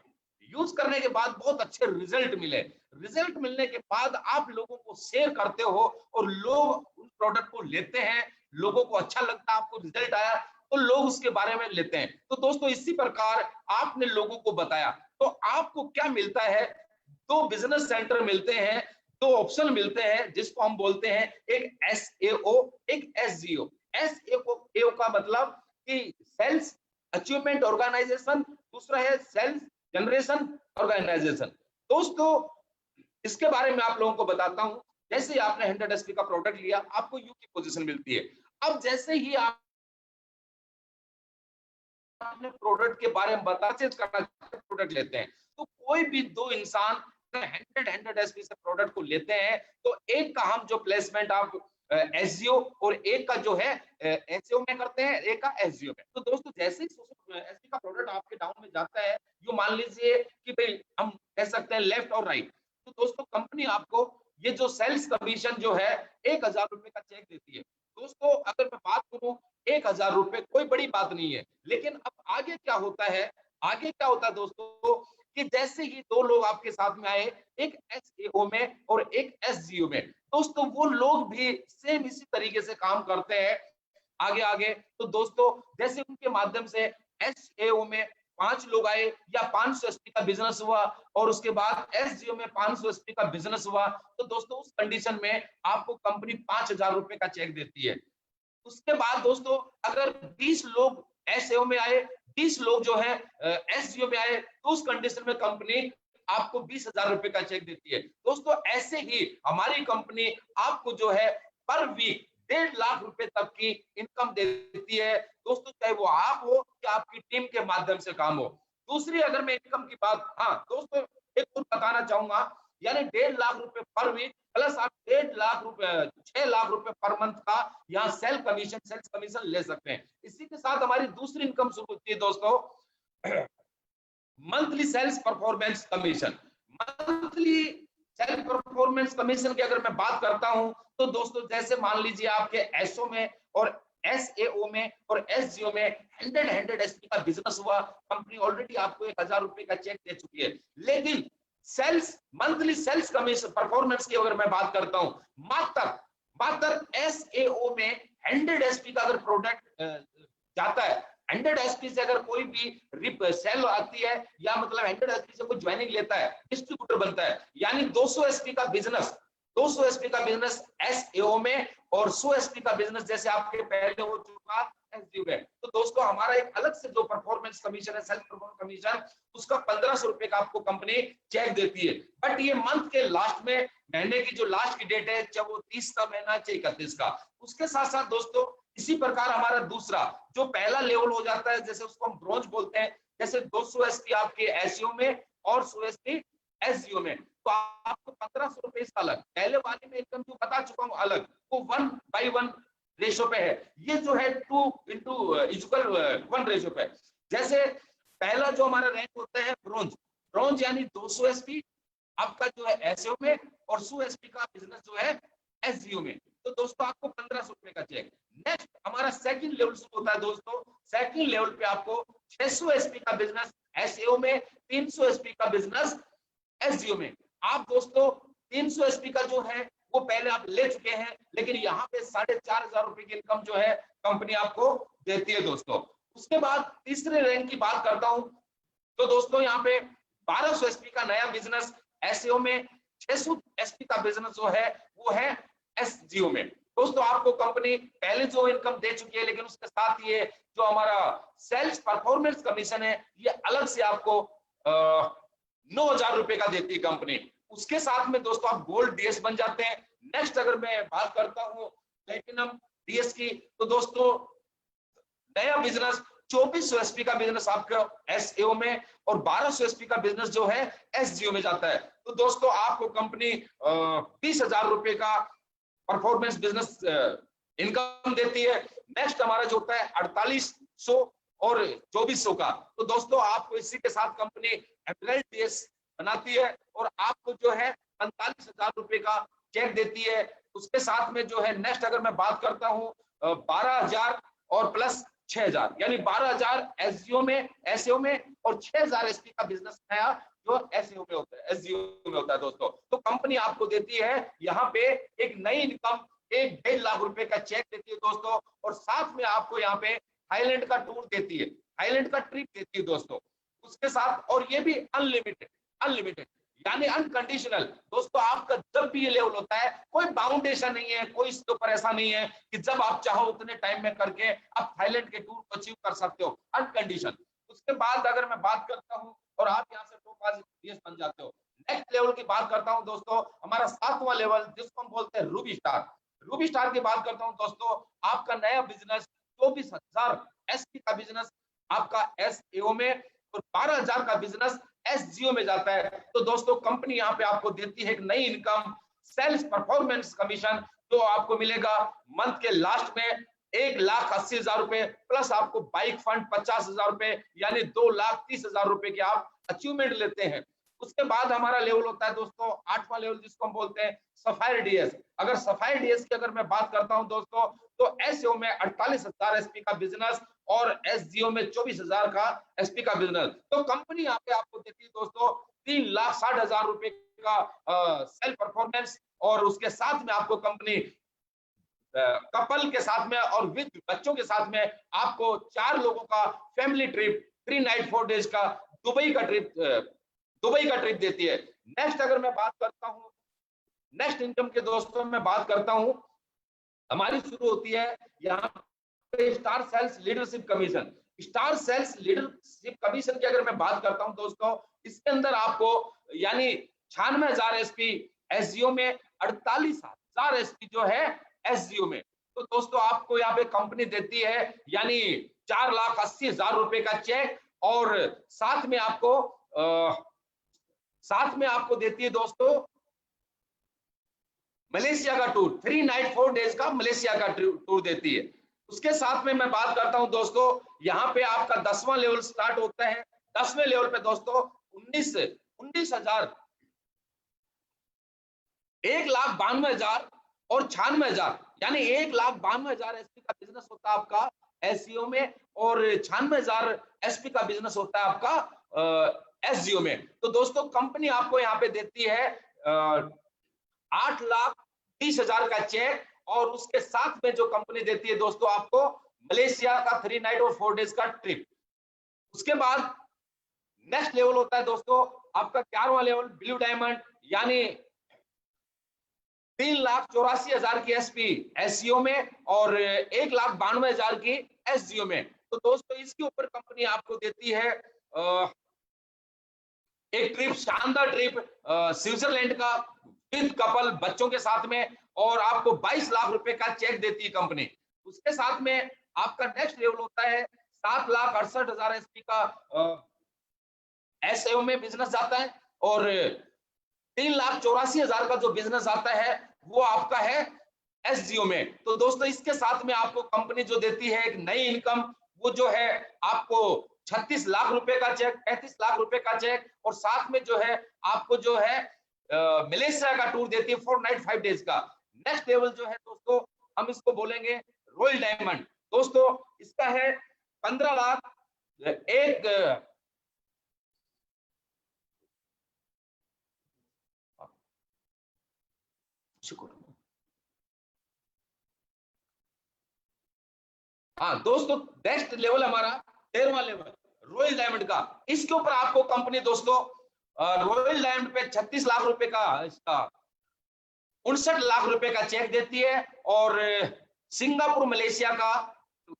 Speaker 1: यूज करने के बाद बहुत अच्छे रिजल्ट मिले, रिजल्ट मिलने के बाद आप लोगों को शेयर करते हो, और लोग उस प्रोडक्ट को लेते हैं, लोगों को अच्छा लगता है, आपको रिजल्ट आया तो लोग उसके बारे में लेते हैं। तो दोस्तों इसी प्रकार आपने लोगों को बताया, तो आपको क्या मिलता है, 2 बिजनेस सेंटर मिलते हैं, 2 ऑप्शन मिलते हैं, जिसको हम बोलते हैं एक एसएओ, एक एसजीओ। एसएओ का मतलब कि सेल्स अचीवमेंट ऑर्गेनाइजेशन, दूसरा है सेल्स जनरेशन ऑर्गेनाइजेशन। दोस्तों इसके बारे में आप लोगों को बताता हूं। जैसे ही आपने 100 एसपी का प्रोडक्ट लिया, आपको यू की पोजीशन मिलती है। अब जैसे ही आपने प्रोडक्ट के बारे में परचेज करना, प्रोडक्ट लेते हैं, तो कोई भी 2 इंसान 100 एसपी से प्रोडक्ट को लेते हैं, तो एक का हम जो प्लेसमेंट आप एसजीओ और एक का जो है एसईओ में करते हैं, एक का एसजीओ में। तो दोस्तों जैसे ही एसपी का प्रोडक्ट आपके डाउन में जाता है, जो मान लीजिए कि भाई हम कह सकते हैं लेफ्ट और राइट, तो दोस्तों कंपनी आपको ये जो सेल्स कमीशन जो है 1000 रुपए का चेक देती है। दोस्तों अगर मैं बात करूं, 1000 रुपए कोई बड़ी बात नहीं है, लेकिन अब आगे क्या होता है, आगे क्या होता है दोस्तों कि जैसे ही 2 लोग आपके साथ में आए, एक एसएओ में और एक एसजीओ में, दोस्तों वो लोग भी सेम इसी तरीके से काम करते हैं आगे आगे। तो दोस्तों जैसे उनके माध्यम से एसएओ में 5 लोग आए या 500 एसपी का बिजनेस हुआ, और उसके बाद एसजीओ में 500 एसपी का बिजनेस हुआ, तो दोस्तों उस कंडीशन में आपको कंपनी 5000 रुपए का चेक देती है। उसके बाद दोस्तों अगर 20 लोग एसएओ में आए, 20 लोग जो है एसजीओ में आए, तो उस कंडीशन में कंपनी आपको 20,000 रुपए का चेक देती है। दोस्तों ऐसे ही हमारी कंपनी आपको जो है पर वीक 1.5 लाख रुपए तक की इनकम देती है दोस्तों, चाहे वो आप हो या आपकी टीम के माध्यम से काम हो। दूसरी अगर मैं इनकम की बात, हाँ दोस्तों एक और बताना चाहूंगा, यानी 1.5 लाख रुपए पर वीक प्लस आप 1.5 लाख रुपए 6 लाख रुपए पर मंथ का यहाँ सेल्स कमीशन ले सकते हैं। इसी के साथ हमारी दूसरी इनकम शुरू होती है दोस्तों, monthly sales performance commission. Monthly sales performance commission की अगर मैं बात करता हूं तो दोस्तों जैसे मान लीजिए आपके एसओ में और एसएओ में और एसजीओ में 100 एसपी का बिजनेस हुआ, कंपनी ऑलरेडी आपको 1,000 रुपए का चेक दे चुकी है। लेकिन sales monthly sales commission performance की अगर मैं बात करता हूं, मात्र एसएओ में 100 एसपी का अगर प्रोडक्ट जाता है, 100 एसपी से अगर कोई भी सेल आती है या मतलब 100 एसपी से कोई ज्वाइनिंग लेता है, डिस्ट्रीब्यूटर बनता है, यानी 200 एसपी का बिजनेस, 200 एसपी का बिजनेस एसएओ में और 100 एसपी का बिजनेस जैसे आपके पहले हो चुका एसडीओ में। तो दोस्तों हमारा एक अलग से जो परफॉर्मेंस कमीशन है, सेल्फ परफॉर्मेंस कमीशन, उसका 1500 रुपए का आपको कंपनी चेक देती है। बट ये मंथ के लास्ट में, महीने की जो लास्ट की डेट है, चाहे वो 30 का महीना चाहे 31 का, उसके साथ साथ दोस्तों इसी प्रकार हमारा दूसरा जो पहला लेवल हो जाता है, जैसे उसको हम ब्रोंज बोलते हैं, जैसे 200 एसपी आपके एसईओ में और 100 एसपी एसजीओ में, तो आपको 1500 रुपए इसका अलग। पहले वाले में इनकम जो बता चुका हूं अलग, वो 1:1 रेशो पे है, ये जो है 2:1 रेशो पे। जैसे पहला जो हमारा रैंक होता है ब्रोंज यानी 200 एसपी आपका जो है एसईओ में और 100 एसपी का बिजनेस जो है एसजीओ में, तो दोस्तों आपको 1500 रुपए का चेक। नेक्स्ट हमारा सेकंड लेवल शुरू होता है दोस्तों, सेकंड लेवल पे आपको 600 एसपी का बिजनेस एसईओ में, 300 एसपी का बिजनेस एसजीओ में। आप दोस्तों 300 एसपी का जो है वो पहले आप ले चुके हैं, लेकिन यहाँ पे 4,500 रुपए की इनकम जो है कंपनी आपको देती है दोस्तों। उसके बाद तीसरे रैंक की बात करता हूं तो दोस्तों यहाँ पे 1200 एसपी का नया बिजनेस एसईओ में, 600 एसपी का बिजनेस जो है वो है एसजीओ में। दोस्तों आपको कंपनी पहले जो इनकम दे चुकी है, लेकिन उसके साथ ये जो हमारा सेल्स परफॉर्मेंस कमीशन है ये अलग से आपको 9,000 रुपए का देती है कंपनी। उसके साथ में दोस्तों आप गोल्ड डीएस बन जाते हैं। नेक्स्ट अगर मैं बात करता हूं प्लैटिनम डीएस की, तो दोस्तों नया बिजनेस 2400 एसपी का बिजनेस आपका एसएओ में और 1200 एसपी का बिजनेस जो है एसजीओ में जाता है। तो दोस्तों आपको कंपनी 20,000 रुपए का परफॉर्मेंस बिजनेस इनकम देती है। नेक्स्ट हमारा जो होता है 4800 और 2400 का, तो दोस्तों आपको इसी के साथ कंपनी एम्प्लॉय डीएस बनाती है और आपको जो है 45,000 रुपए का चेक देती है। उसके साथ में जो है नेक्स्ट अगर मैं बात करता हूँ 12,000 और प्लस 6,000, यानी 12,000 एसजीओ में एसईओ में और 6,000 एसपी का बिजनेस नया जो एसईओ में होता है एसजीओ में होता है दोस्तों। तो कंपनी आपको देती है यहाँ पे एक नई इनकम 1.5 लाख रुपए का चेक देती है दोस्तों, और साथ में आपको यहाँ पे थाईलैंड का टूर देती है, थाईलैंड का ट्रिप देती है दोस्तों उसके साथ, और ये भी अनलिमिटेड यानी अनकंडीशनल। दोस्तों आपका जब भी ये लेवल होता है कोई बाउंडेशन नहीं है, कोई इसके ऊपर ऐसा नहीं है कि जब आप चाहो उतने टाइम में करके आप थाईलैंड के टूर को अचीव कर सकते हो, अनकंडीशन। उसके बाद अगर मैं बात करता हूं और आप यहाँ से टॉप डीएस बन जाते हो। नेक्स्ट लेवल की बात करता हूं दोस्तों, हमारा 7वां लेवल जिसको हम बोलते हैं रूबी स्टार की बात करता हूं दोस्तों। आपका नया बिजनेस 24,000 एसपी का बिजनेस आपका एसएओ में और 12,000 का बिजनेस एसजीओ में जाता है। तो दोस्तों कंपनी यहाँ पे आपको देती है एक नई इनकम सेल्स परफॉर्मेंस कमीशन, जो आपको मिलेगा मंथ के लास्ट में 1,80,000 रुपए प्लस आपको बाइक फंड 50,000 रुपए, यानी 2,30,000 रुपए की आप अचीवमेंट लेते हैं। उसके बाद हमारा लेवल होता है दोस्तों 8वां लेवल जिसको हम बोलते हैं सफायर डीएस। अगर सफायर डीएस की अगर मैं बात करता हूं दोस्तों, तो एसईओ में 48,000 एसपी का बिजनेस और एसजीओ में 24,000 का एसपी का बिजनेस। तो कंपनी यहाँ पे आपको देती है दोस्तों 3,60,000 रुपए का सेल्फ परफॉर्मेंस, और उसके साथ में आपको कंपनी कपल के साथ में और विद बच्चों के साथ में आपको 4 लोगों का फैमिली ट्रिप 3 नाइट 4 डेज का दुबई का ट्रिप देती है। नेक्स्ट अगर मैं बात करता हूं नेक्स्ट इनकम के दोस्तों मैं बात करता हूं, हमारी शुरू होती है यहाँ पे star sales leadership commission. Star sales leadership commission की अगर मैं बात करता हूं दोस्तों, इसके अंदर आपको यानी 96,000 एसपी, एसजीओ में 48,000 एसपी जो है एसजीओ में। तो दोस्तों आपको यहाँ पे कंपनी देती है यानी 4,80,000 रुपए का चेक, और साथ में आपको देती है दोस्तों मलेशिया का टूर, 3 नाइट 4 डेज का मलेशिया का टूर देती है। उसके साथ में मैं बात करता हूं दोस्तों, यहाँ पे आपका 10वां लेवल स्टार्ट होता है। 10वें लेवल पे दोस्तों 19,000, 1,92,000 और 96,000, यानी 1,92,000 एसपी का बिजनेस होता है आपका एससीओ में, और 96,000 एसपी का बिजनेस होता है आपका एसजीओ में। तो दोस्तों कंपनी आपको यहाँ पे देती है 8,20,000 का चेक, और उसके साथ में जो कंपनी देती है दोस्तों आपको मलेशिया का 3 नाइट और 4 डेज का ट्रिप। उसके बाद नेक्स्ट लेवल होता है दोस्तों आपका 11वां लेवल ब्लू डायमंड, यानी 3,84,000 की एसपी एससीओ में और 1,92,000 की एसजीओ में। तो दोस्तों इसके ऊपर कंपनी आपको देती है एक ट्रिप, शानदार ट्रिप स्विट्जरलैंड का विद कपल बच्चों के साथ में, और आपको 22 लाख रुपए का चेक देती है कंपनी। उसके साथ में आपका नेक्स्ट लेवल होता है 7,68,000 एसपी का एसएओ में बिजनेस जाता है, और 3,84,000 का जो बिजनेस आता है वो आपका है एसजीओ में। तो दोस्तों इसके साथ में आपको कंपनी जो देती है एक नई इनकम, वो जो है आपको 36 लाख रुपए का चेक, 35 लाख रुपए का चेक, और साथ में जो है आपको जो है मलेशिया का टूर देती है 4 नाइट 5 डेज का। नेक्स्ट लेवल जो है दोस्तों हम इसको बोलेंगे रॉयल डायमंड। दोस्तों इसका है 15 लाख एक हाँ दोस्तों नेक्स्ट लेवल हमारा 13वां लेवल रॉयल डायमंड का। इसके ऊपर आपको कंपनी दोस्तों रॉयल डायमंड पे 36 लाख रुपए का, इसका 59 लाख रुपए का चेक देती है, और सिंगापुर मलेशिया का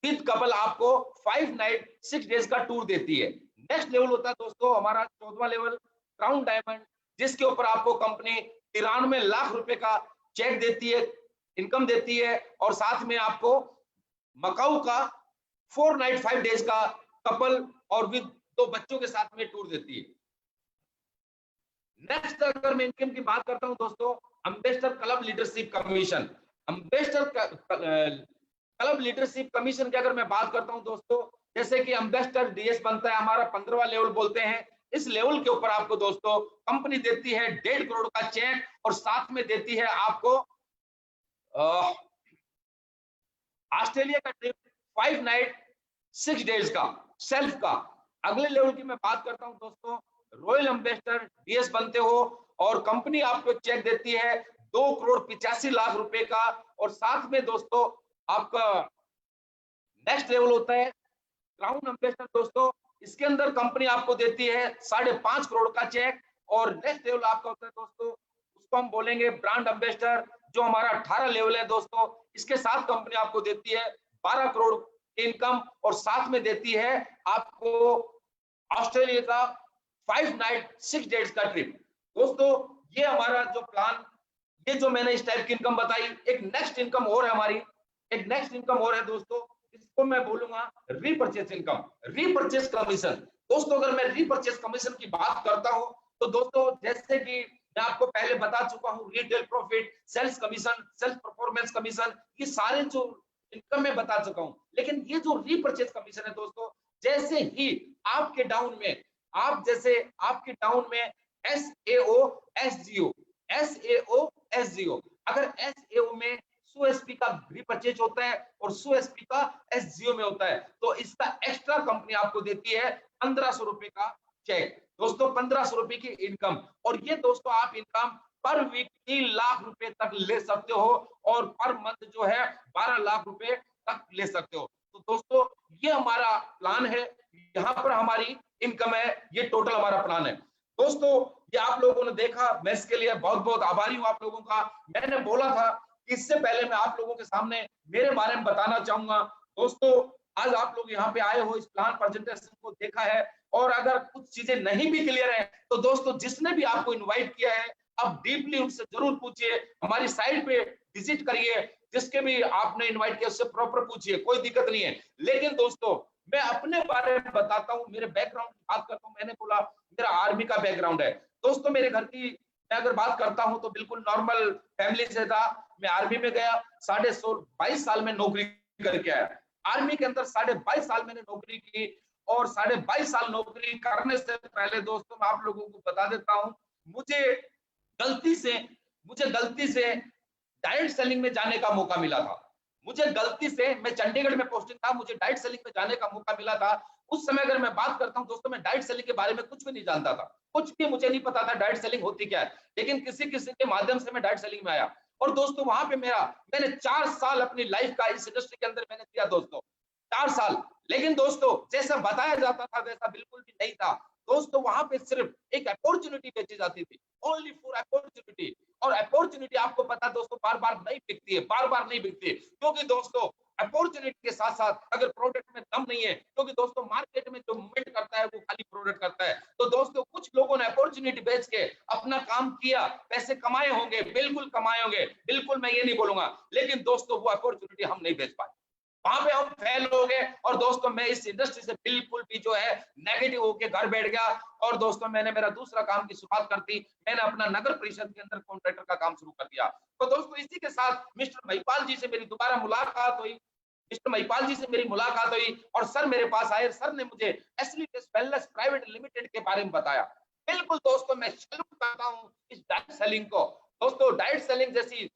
Speaker 1: विद कपल आपको 5 नाइट 6 डेज का टूर देती है। नेक्स्ट लेवल होता है दोस्तों हमारा 14वां लेवल क्राउन डायमंड, जिसके ऊपर आपको कंपनी 93 लाख रुपए का चेक देती है, इनकम देती है, और साथ में आपको मकाऊ का 4 नाइट 5 डेज का कपल और विद 2 बच्चों के साथ में टूर देती है। नेक्स्ट अगर मैं इनकम की बात करता हूं दोस्तों, ambassador club leadership commission. Ambassador club leadership commission की अगर मैं बात करता हूं दोस्तों, जैसे कि एम्बेसडर डीएस बनता है हमारा 15वां लेवल बोलते हैं। इस लेवल के ऊपर आपको दोस्तों कंपनी देती है 1.5 करोड़ का चेक, और साथ में देती है आपको ऑस्ट्रेलिया का ट्रिप 5 नाइट 6 डेज का सेल्फ का। अगले लेवल की मैं बात करता हूं दोस्तों, रॉयल एम्बेसडर डीएस बनते हो और कंपनी आपको चेक देती है 2 करोड़ 85 लाख रुपए का, और साथ में दोस्तों आपका नेक्स्ट लेवल होता है क्राउन एम्बेसडर दोस्तों। इसके अंदर कंपनी आपको देती है 5.5 करोड़ का चेक, और नेक्स्ट लेवल आपका होता है दोस्तों, उसको हम बोलेंगे ब्रांड एम्बेसडर, जो हमारा 18 लेवल है दोस्तों। इसके साथ कंपनी आपको देती है 12 करोड़ इनकम, और साथ में देती है आपको ऑस्ट्रेलिया का 5 नाइट 6 डेज का ट्रिप। दोस्तों ये हमारा जो प्लान, ये जो मैंने इस टाइप की इनकम बताई, एक नेक्स्ट इनकम और है हमारी, एक नेक्स्ट इनकम और है दोस्तों, इसको मैं बोलूंगा रीपरचेस इनकम, रीपरचेस कमीशन। दोस्तों अगर मैं रीपरचेस कमीशन की बात करता हूं तो दोस्तों जैसे कि मैं आपको पहले बता चुका हूं, retail profit, sales commission, sales performance commission, ये सारे जो इनकम में बता चुका हूं। लेकिन ये जो रीपरचेस कमीशन है दोस्तों, जैसे ही आपके डाउन में, आपके डाउन में एसएओ एसजीओ, एसएओ एसजीओ, अगर एसएओ में 100 एसपी का रीपरचेज होता है और 100 एसपी का एसजीओ में होता है, तो इसका एक्स्ट्रा कंपनी आपको देती है 1500 रुपए का चेक। दोस्तों 1500 रुपए की इनकम, और ये दोस्तों आप इनकम पर वीक 3 लाख रुपए तक ले सकते हो, और पर मंथ जो है 12 लाख रुपए तक ले सकते हो। तो दोस्तों ये हमारा प्लान है, यहाँ पर हमारी इनकम है, ये टोटल हमारा प्लान है। दोस्तों ये आप लोगों ने देखा, मैं इसके लिए बहुत बहुत आभारी हूँ आप लोगों का। मैंने बोला था कि इससे पहले मैं आप लोगों के सामने मेरे बारे में बताना चाहूंगा। दोस्तों आज आप लोग यहाँ पे आए हो, इस प्लान प्रेजेंटेशन को देखा है, और अगर कुछ चीजें नहीं भी क्लियर है तो दोस्तों जिसने भी आपको इनवाइट किया है आप डीपली उनसे जरूर पूछिए, हमारी साइट पे विजिट करिए, जिसके भी आपने इनवाइट किया उससे प्रॉपर पूछिए, कोई दिक्कत नहीं है। लेकिन दोस्तों मैं अपने बारे में बताता हूँ, मेरे बैकग्राउंड की बात करता हूँ। मैंने बोला मेरा आर्मी का बैकग्राउंड है। दोस्तों मेरे घर की मैं अगर बात करता हूँ तो बिल्कुल नॉर्मल फैमिली से था। मैं आर्मी में गया, 22 साल में नौकरी करके आया। आर्मी के अंदर 22.5 साल मैंने नौकरी की, और 22.5 साल नौकरी करने से पहले दोस्तों मैं आप लोगों को बता देता हूँ, मुझे गलती से डायरेक्ट सेलिंग में जाने का मौका मिला था। मुझे गलती से, मैं चंडीगढ़ में पोस्टिंग था, मुझे डायरेक्ट सेलिंग में जाने का मौका मिला था। उस समय अगर मैं बात करता हूं दोस्तों, मैं डायरेक्ट सेलिंग के बारे में कुछ भी नहीं जानता था, कुछ भी मुझे नहीं पता था डायरेक्ट सेलिंग होती क्या है। लेकिन किसी किसी के माध्यम से मैं डायरेक्ट सेलिंग में आया, और दोस्तों वहां पे मैंने 4 साल अपनी लाइफ का इस इंडस्ट्री के अंदर मैंने दिया दोस्तों, 4 साल। लेकिन दोस्तों जैसा बताया जाता था वैसा बिल्कुल भी नहीं था। दोस्तों वहां पे सिर्फ एक अपॉर्चुनिटी बेची जाती थी, ओनली फॉर अपॉर्चुनिटी। और अपॉर्चुनिटी आपको पता है दोस्तों बार बार नहीं बिकती है, बार बार नहीं बिकती है, क्योंकि दोस्तों अपॉर्चुनिटी के साथ साथ अगर प्रोडक्ट में दम नहीं है, क्योंकि दोस्तों मार्केट में जो मूवमेंट करता है वो खाली प्रोडक्ट करता है। तो दोस्तों कुछ लोगों ने अपॉर्चुनिटी बेच के अपना काम किया, पैसे कमाए होंगे, बिल्कुल कमाए होंगे, बिल्कुल मैं ये नहीं बोलूंगा, लेकिन दोस्तों वो अपॉर्चुनिटी हम नहीं बेच पाए, वहां पे हम फेल हो गए। और दोस्तों मैं इस इंडस्ट्री से बिल्कुल भी जो है नेगेटिव होके घर बैठ गया। और दोस्तों मैंने मेरा दूसरा काम की शुरुआत कर दी, मैंने अपना नगर परिषद के अंदर कॉन्ट्रैक्टर का काम शुरू कर दिया। तो दोस्तों इसी के साथ मिस्टर महिपाल जी से मेरी दोबारा मुलाकात हुई, मिस्टर महिपाल जी से मेरी मुलाकात हुई, और सर मेरे पास आए। सर ने मुझे एसलीटेस वेलनेस प्राइवेट लिमिटेड के बारे में बताया। बिल्कुल दोस्तों मैं सैल्यूट करता हूं इस डायरेक्ट सेलिंग को। दोस्तों डायरेक्ट सेलिंग जैसी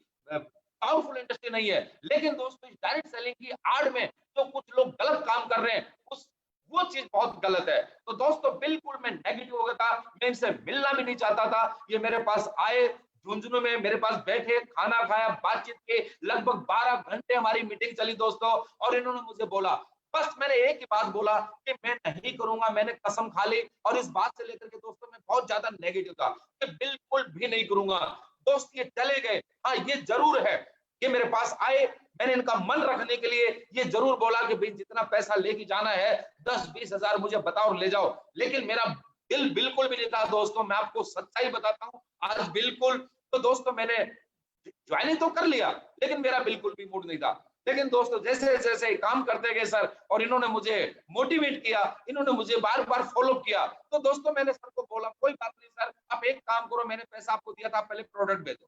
Speaker 1: पावरफुल इंडस्ट्री नहीं है, लेकिन दोस्तों इस डायरेक्ट सेलिंग की आड़ में जो कुछ लोग गलत काम कर रहे हैं उस वो चीज बहुत गलत है। तो दोस्तों बिल्कुल मैं नेगेटिव हो गया था, मैं इनसे मिलना भी नहीं चाहता था। ये मेरे पास आए, झुंझुनू में मेरे पास बैठे, खाना खाया, बातचीत की, लगभग 12 घंटे हमारी मीटिंग चली दोस्तों। और इन्होंने मुझे बोला, बस मैंने एक ही बात बोला कि मैं नहीं करूंगा, मैंने कसम खा ली। और इस बात से लेकर के दोस्तों मैं बहुत ज्यादा नेगेटिव था कि बिल्कुल भी नहीं करूंगा। दोस्त ये चले गए, हाँ ये जरूर है, ये मेरे पास आए, मैंने इनका मन रखने के लिए ये जरूर बोला कि भाई जितना पैसा लेके जाना है 10-20 हजार मुझे बताओ और ले जाओ। लेकिन मेरा दिल बिल्कुल भी नहीं था दोस्तों, मैं आपको सच्चाई बताता हूँ आज बिल्कुल। तो दोस्तों मैंने ज्वाइनिंग तो कर लिया, लेकिन मेरा बिल्कुल भी मूड नहीं था। लेकिन दोस्तों जैसे जैसे काम करते गए सर, और इन्होंने मुझे मोटिवेट किया, इन्होंने मुझे बार बार फॉलो किया। तो दोस्तों मैंने सर को बोला कोई बात नहीं सर, आप एक काम करो, मैंने पैसा आपको दिया था, आप पहले प्रोडक्ट भेजो।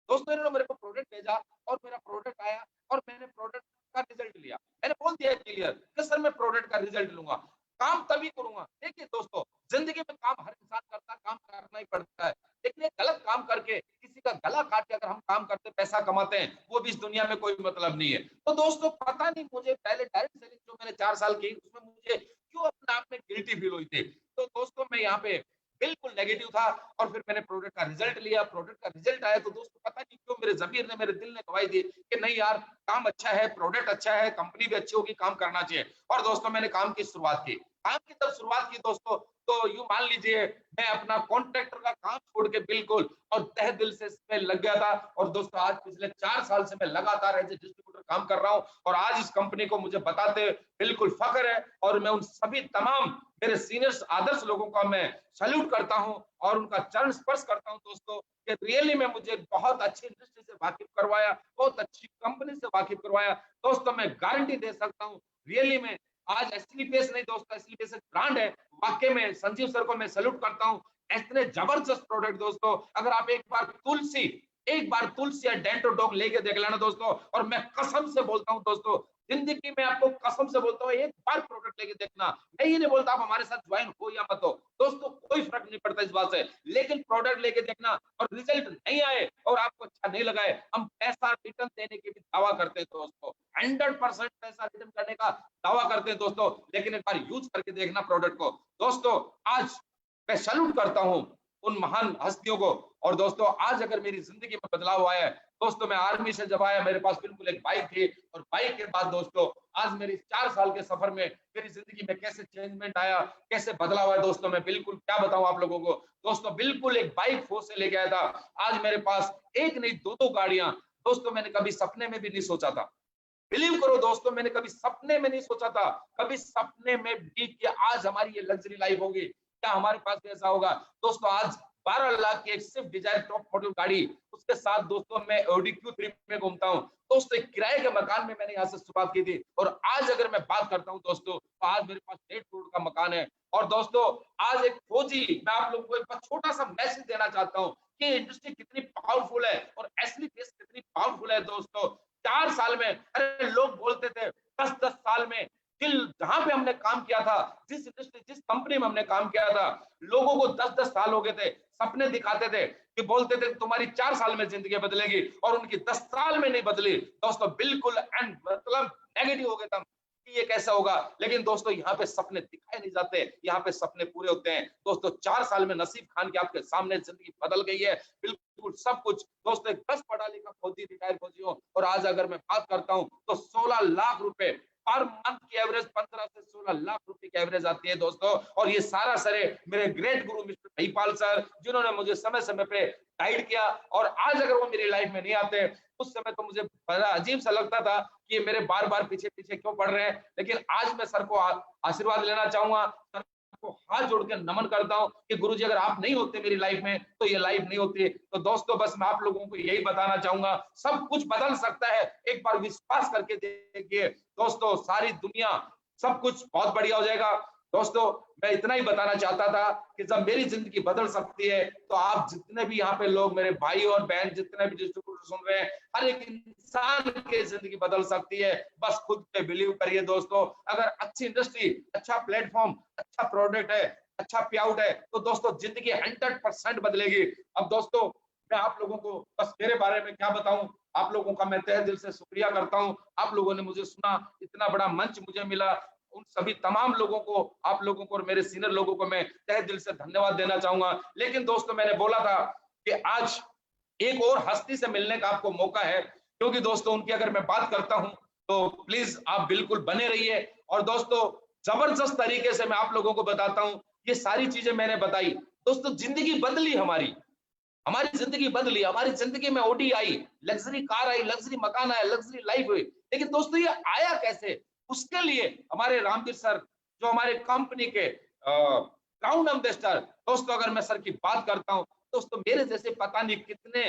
Speaker 1: दोस्तों इन्होंने मेरे को प्रोडक्ट भेजा, और मेरा प्रोडक्ट आया, और मैंने प्रोडक्ट का रिजल्ट लिया। मैंने बोल दिया क्लियर कि सर मैं प्रोडक्ट का रिजल्ट लूंगा, काम तभी करूंगा। देखिए दोस्तों जिंदगी में काम हर इंसान करता है, काम करना ही पड़ता है, लेकिन गलत काम करके किसी का गला काट के अगर हम काम करते पैसा कमाते हैं, वो भी इस दुनिया में कोई मतलब नहीं है। तो दोस्तों पता नहीं मुझे पहले डायरेक्ट सेलिंग जो मैंने 4 साल की उसमें मुझे क्यों अपने आप में गिल्टी फील हुई थी। तो दोस्तों मैं यहाँ पे बिल्कुल नेगेटिव था, और फिर मैंने प्रोडक्ट का रिजल्ट लिया, प्रोडक्ट का रिजल्ट आया तो दोस्तों पता नहीं क्यों मेरे ज़मीर ने, मेरे दिल ने गवाही दी कि नहीं यार काम अच्छा है, प्रोडक्ट अच्छा है, कंपनी भी अच्छी होगी, काम करना चाहिए। और दोस्तों मैंने काम की शुरुआत की, काम की जब शुरुआत की दोस्तों, तो यूं मान लीजिए मैं अपना कॉन्ट्रैक्टर का काम छोड़ के बिल्कुल और तहे दिल से इसमें लग गया था। और दोस्तों आज पिछले 4 साल से मैं लगातार एज ए डिस्ट्रीब्यूटर काम कर रहा हूं, और आज इस कंपनी को मुझे बताते बिल्कुल फख्र है। और मैं उन सभी तमाम मेरे सीनियर्स आदर्श लोगों का मैं सैल्यूट करता हूं और उनका चरण स्पर्श करता हूं दोस्तों, कि रियली में मुझे बहुत अच्छी इंडस्ट्री से वाकिफ करवाया, बहुत अच्छी कंपनी से वाकिफ करवाया। दोस्तों मैं गारंटी दे सकता हूं रियली में आज एसलीपीएस नहीं दोस्तों, एसलीपीएस एक ब्रांड है। वाकई में संजीव सर को मैं सैल्यूट करता हूं, इतने जबरदस्त प्रोडक्ट दोस्तों। अगर आप एक बार तुलसी या डेंटो डॉग लेके देख लेना दोस्तों, और मैं कसम से बोलता हूं दोस्तों, जिंदगी में आपको कसम से बोलता हूं एक बार प्रोडक्ट लेके देखना। मैं ये नहीं बोलता आप हमारे साथ ज्वाइन हो या मत हो दोस्तों, कोई फर्क नहीं पड़ता इस बात से, लेकिन प्रोडक्ट लेके देखना और रिजल्ट नहीं आए और आपको अच्छा नहीं लगाए, हम पैसा रिटर्न देने के भी दावा करते हैं दोस्तों, 100% पैसा रिटर्न करने का दावा करते हैं दोस्तों। लेकिन एक बार यूज करके देखना प्रोडक्ट को दोस्तों। आज मैं सैल्यूट करता हूं उन महान हस्तियों को। और दोस्तों आज अगर मेरी जिंदगी में बदलाव आया है दोस्तों, मैं आर्मी से जब आया मेरे पास बिल्कुल एक बाइक थी, और बाइक के बाद दोस्तों आज मेरी 4 साल के सफर में मेरी जिंदगी में कैसे चेंजमेंट आया, कैसे बदलाव आया दोस्तों, मैं बिल्कुल क्या बताऊं आप लोगों को दोस्तों। बिल्कुल एक बाइक फोर्स से लेके आया था, आज मेरे पास एक नहीं दो गाड़ियां दोस्तों, मैंने कभी सपने में भी नहीं सोचा था। बिलीव करो दोस्तों, मैंने कभी सपने में नहीं सोचा था, कभी सपने में भी, कि आज हमारी ये लग्जरी लाइफ होगी, क्या हमारे पास भी ऐसा होगा। दोस्तों आज 12 लाख की एक स्विफ्ट डिजायर टॉप मॉडल गाड़ी, उसके साथ दोस्तों मैं ऑडी Q3 में घूमता हूँ। दोस्तों एक किराए के मकान में मैंने यहाँ से शुरुआत की थी, और आज अगर मैं बात करता हूँ दोस्तों, तो आज मेरे पास 1.5 करोड़ का मकान है। और दोस्तों आज एक फौजी, मैं आप लोगों को एक छोटा सा मैसेज देना चाहता हूँ कि इंडस्ट्री कितनी पावरफुल है और एसलीपीएस कितनी पावरफुल है दोस्तों। 4 साल में, अरे लोग बोलते थे 10-10 साल में, जहां पे हमने काम किया था, जिस इंडस्ट्री, जिस कंपनी में हमने काम किया था, लोगों को 10-10 साल हो गए थे, सपने दिखाते थे कि बोलते थे तुम्हारी 4 साल में जिंदगी बदलेगी, और उनकी 10 साल में नहीं बदली दोस्तों, बिल्कुल एंड मतलब नेगेटिव हो गए थे कि ये कैसा होगा। लेकिन दोस्तों यहाँ पे सपने दिखाए नहीं जाते, यहाँ पे सपने पूरे होते हैं दोस्तों। 4 साल में नसीब खान की आपके सामने जिंदगी बदल गई है, बिल्कुल सब कुछ दोस्तों। एक 10 पढ़ा लिखा फौजी, रिटायर्ड फौजी हूँ, और आज अगर मैं बात करता हूँ तो 16 लाख रुपए पर मंथ की एवरेज, 15 से 16 लाख रुपए की एवरेज आती है दोस्तों। और ये सारा सरे मेरे ग्रेट गुरु मिस्टर महिपाल सर, जिन्होंने मुझे समय समय पे गाइड किया। और आज अगर वो मेरी लाइफ में नहीं आते, उस समय तो मुझे बड़ा अजीब सा लगता था कि मेरे बार बार पीछे पीछे क्यों पड़ रहे हैं। लेकिन आज मैं सर को आशीर्वाद लेना चाहूंगा, सर को हाथ जोड़ के नमन करता हूं कि गुरुजी अगर आप नहीं होते मेरी लाइफ में तो ये लाइफ नहीं होती। तो दोस्तों बस मैं आप लोगों को यही बताना चाहूंगा, सब कुछ बदल सकता है, एक बार विश्वास करके देखिए दोस्तों, सारी दुनिया, सब कुछ बहुत बढ़िया हो जाएगा। दोस्तों मैं इतना ही बताना चाहता था कि जब मेरी जिंदगी बदल सकती है, तो आप जितने भी यहाँ पे लोग, मेरे भाई और बहन, जितने भी डिस्ट्रीब्यूटर सुन रहे हैं, हर एक इंसान की जिंदगी बदल सकती है। बस खुद पे बिलीव करिए दोस्तों। अगर अच्छी इंडस्ट्री, अच्छा प्लेटफॉर्म, अच्छा प्रोडक्ट है, अच्छा पे आउट है, तो दोस्तों जिंदगी 100% बदलेगी। अब दोस्तों मैं आप लोगों को बस मेरे बारे में क्या बताऊं, आप लोगों का मैं तहे दिल से शुक्रिया करता हूं। आप लोगों ने मुझे सुना, इतना बड़ा मंच मुझे मिला, उन सभी तमाम लोगों को, आप लोगों को और मेरे सीनियर लोगों को मैं तहे दिल से धन्यवाद देना चाहूंगा। लेकिन दोस्तों मैंने बोला था कि आज एक और हस्ती से मिलने का आपको मौका है, क्योंकि दोस्तों उनकी अगर मैं बात करता हूं तो प्लीज आप बिल्कुल बने रहिए। और दोस्तों जबरदस्त तरीके से मैं आप लोगों को बताता हूं, ये सारी चीजें मैंने बताई दोस्तों, जिंदगी बदली हमारी, हमारी जिंदगी बदली, हमारी जिंदगी में ऑडी आई, लग्जरी कार आई, लग्जरी मकान आया, लग्जरी लाइफ हुई। लेकिन दोस्तों ये आया कैसे, उसके लिए हमारे रामवीर सर, जो हमारे कंपनी के क्राउन एम्बेसडर, दोस्तों अगर मैं सर की बात करता हूं दोस्तों, मेरे जैसे पता नहीं कितने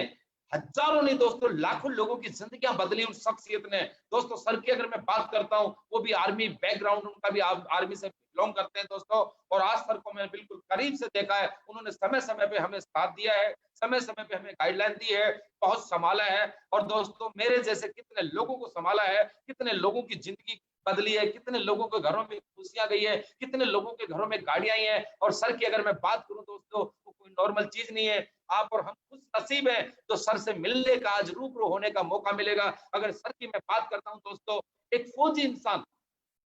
Speaker 1: हजारों नहीं दोस्तों, लाखों लोगों की जिंदगियां बदली उन शख्सियत ने। दोस्तों सर की अगर मैं बात करता हूं, वो भी आर्मी बैकग्राउंड, उनका भी आर्मी से बिलोंग करते हैं दोस्तों। और आज सर को मैंने बिल्कुल करीब से देखा है, उन्होंने समय समय पे हमें साथ दिया है, समय समय पे हमें गाइडलाइन दी है, बहुत संभाला है। और दोस्तों मेरे जैसे कितने लोगों को संभाला है, कितने लोगों की जिंदगी बदली है, कितने लोगों के घरों में खुशियां गई है, कितने लोगों के घरों में गाड़ियां आई हैं। और सर की अगर मैं बात करूं दोस्तों, तो कोई नॉर्मल चीज नहीं है। आप और हम खुश नसीब हैं तो सर से मिलने का, आज रूबरू होने का मौका मिलेगा। अगर सर की मैं बात करता हूं दोस्तों, एक फौजी इंसान,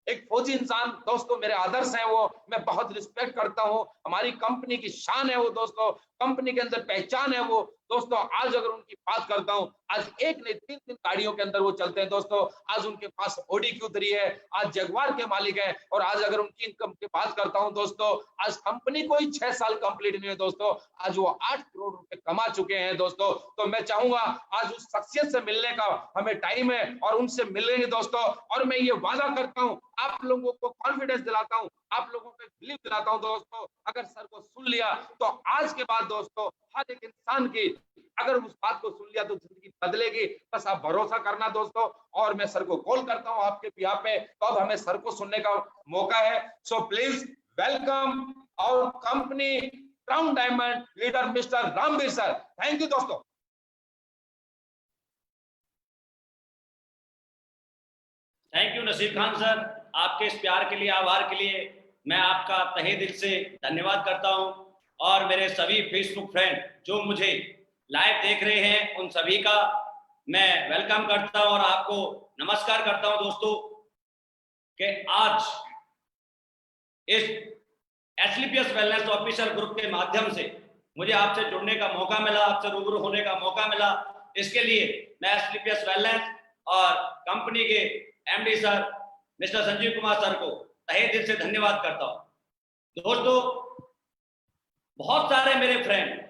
Speaker 1: एक फौजी इंसान दोस्तों, मेरे आदर्श हैं वो, मैं बहुत रिस्पेक्ट करता हूं, हमारी कंपनी की शान है वो दोस्तों, कंपनी के अंदर पहचान है वो दोस्तों। आज अगर उनकी बात करता हूं, आज एक नहीं 3 गाड़ियों के अंदर वो चलते हैं दोस्तों। आज उनके पास ऑडी Q3 है, आज जगुआर के मालिक है। और आज अगर उनकी इनकम की बात करता हूं दोस्तों, आज कंपनी को ही 6 साल कंप्लीट नहीं है दोस्तों, आज वो 8 करोड़ रुपए कमा चुके हैं दोस्तों। तो मैं चाहूंगा आज उस शख्सियत से मिलने का हमें टाइम है, और उनसे मिलेंगे दोस्तों। और मैं ये वादा करता हूं, आप लोगों को कॉन्फिडेंस दिलाता हूं, आप लोगों को बिलीव दिलाता हूं दोस्तों, अगर सर को सुन लिया तो आज के बाद दोस्तों हर एक इंसान की, अगर उस बात को सुन लिया तो जिंदगी बदलेगी। बस आप भरोसा करना दोस्तों। और मैं सर को कॉल करता हूं आपके बिहाफ पे, तो अब हमें सर को सुनने का मौका है। So please welcome our company crown diamond leader mister Ramveer sir. Thank you दोस्तों।
Speaker 2: Thank you Naseer Khan sir, आपके इस प्यार के लिए, आभार के लिए मैं आपका तहे दिल से धन्यवाद करता हूं। और मेरे सभी फेसबुक फ्रेंड जो मुझे लाइव देख रहे हैं, उन सभी का मैं वेलकम करता हूं और आपको नमस्कार करता हूं दोस्तों, कि आज इस एसलीपीएस वेलनेस ऑफिसर ग्रुप के माध्यम से मुझे आपसे जुड़ने का मौका मिला, आपसे रूबरू होने का मौका मिला। इसके लिए मैं एसलीपीएस वेलनेस और कंपनी के MD sir mister Sanjeev Kumar sir को तहे दिल से धन्यवाद करता हूं। दोस्तों बहुत सारे मेरे फ्रेंड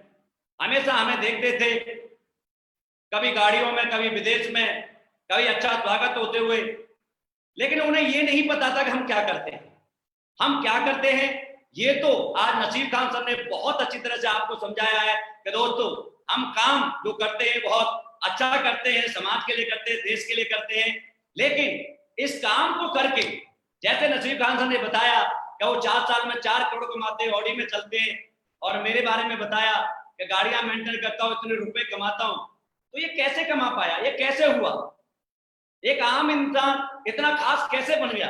Speaker 2: हमेशा हमें देखते थे, कभी गाड़ियों में, कभी विदेश में, कभी अच्छा स्वागत होते हुए, लेकिन उन्हें ये नहीं पता था कि हम क्या करते हैं। हम क्या करते हैं ये तो आज नसीर खान सर ने बहुत अच्छी तरह से आपको समझाया है कि दोस्तों हम काम जो करते हैं बहुत अच्छा करते हैं, समाज के लिए करते हैं, देश के लिए करते हैं, लेकिन इस काम को करके जैसे नसीर खान सर ने बताया कि वो 4 साल में 4 करोड़ कमाते हैं, ऑडी में चलते हैं, और मेरे बारे में बताया कि गाड़ियां मेंटेन करता हूं, इतने रुपए कमाता हूं, तो ये कैसे कमा पाया, ये कैसे हुआ, एक आम इंसान इतना खास कैसे बन गया,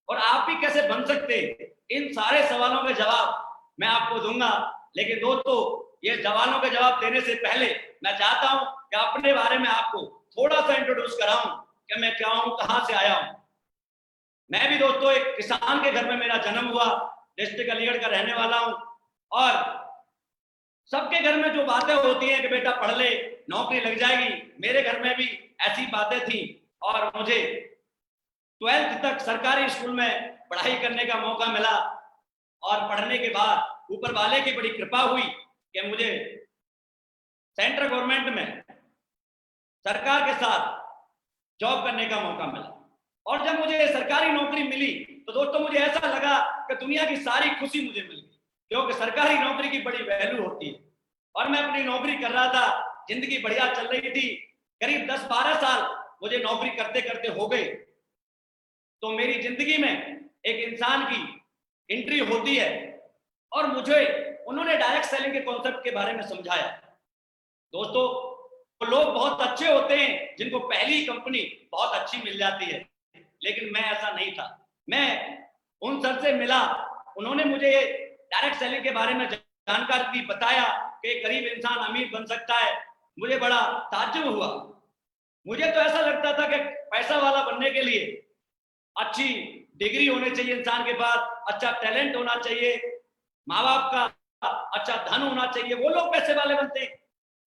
Speaker 2: और आप भी कैसे बन सकते हैं? इन सारे सवालों के जवाब मैं आपको दूंगा। लेकिन दोस्तों ये सवालों के जवाब देने से पहले मैं चाहता हूं कि अपने बारे में आपको थोड़ा सा इंट्रोड्यूस कराऊं कि मैं क्या हूं, कहां से आया हूं। मैं भी दोस्तों एक किसान के घर में मेरा जन्म हुआ, डिस्ट्रिक्ट अलीगढ़ का रहने वाला हूं, और सबके घर में जो बातें होती हैं कि बेटा पढ़ ले नौकरी लग जाएगी, मेरे घर में भी ऐसी बातें थी, और मुझे 12th तक सरकारी स्कूल में पढ़ाई करने का मौका मिला, और पढ़ने के बाद ऊपर वाले की बड़ी कृपा हुई कि मुझे सेंट्रल गवर्नमेंट में सरकार के साथ जॉब करने का मौका मिला। और जब मुझे सरकारी नौकरी मिली तो दोस्तों मुझे ऐसा लगा कि दुनिया की सारी खुशी मुझे मिल गई, क्योंकि सरकारी नौकरी की बड़ी वैल्यू होती है, और मैं अपनी नौकरी कर रहा था, जिंदगी बढ़िया चल रही थी। करीब 10-12 साल मुझे नौकरी करते करते हो गए, तो मेरी जिंदगी में एक इंसान की एंट्री होती है, और मुझे उन्होंने डायरेक्ट सेलिंग के कॉन्सेप्ट के बारे में समझाया। दोस्तों वो लोग बहुत अच्छे होते हैं जिनको पहली कंपनी बहुत अच्छी मिल जाती है, लेकिन मैं ऐसा नहीं था। मैं उन सर से मिला, उन्होंने मुझे डायरेक्ट सेलिंग के बारे में जानकारी दी, बताया कि गरीब इंसान अमीर बन सकता है। मुझे बड़ा ताज्जुब हुआ। मुझे तो ऐसा लगता था कि पैसा वाला बनने के लिए अच्छी डिग्री होनी चाहिए इंसान के पास, अच्छा टैलेंट होना चाहिए, माँ बाप का अच्छा धन होना चाहिए, वो लोग पैसे वाले बनते हैं।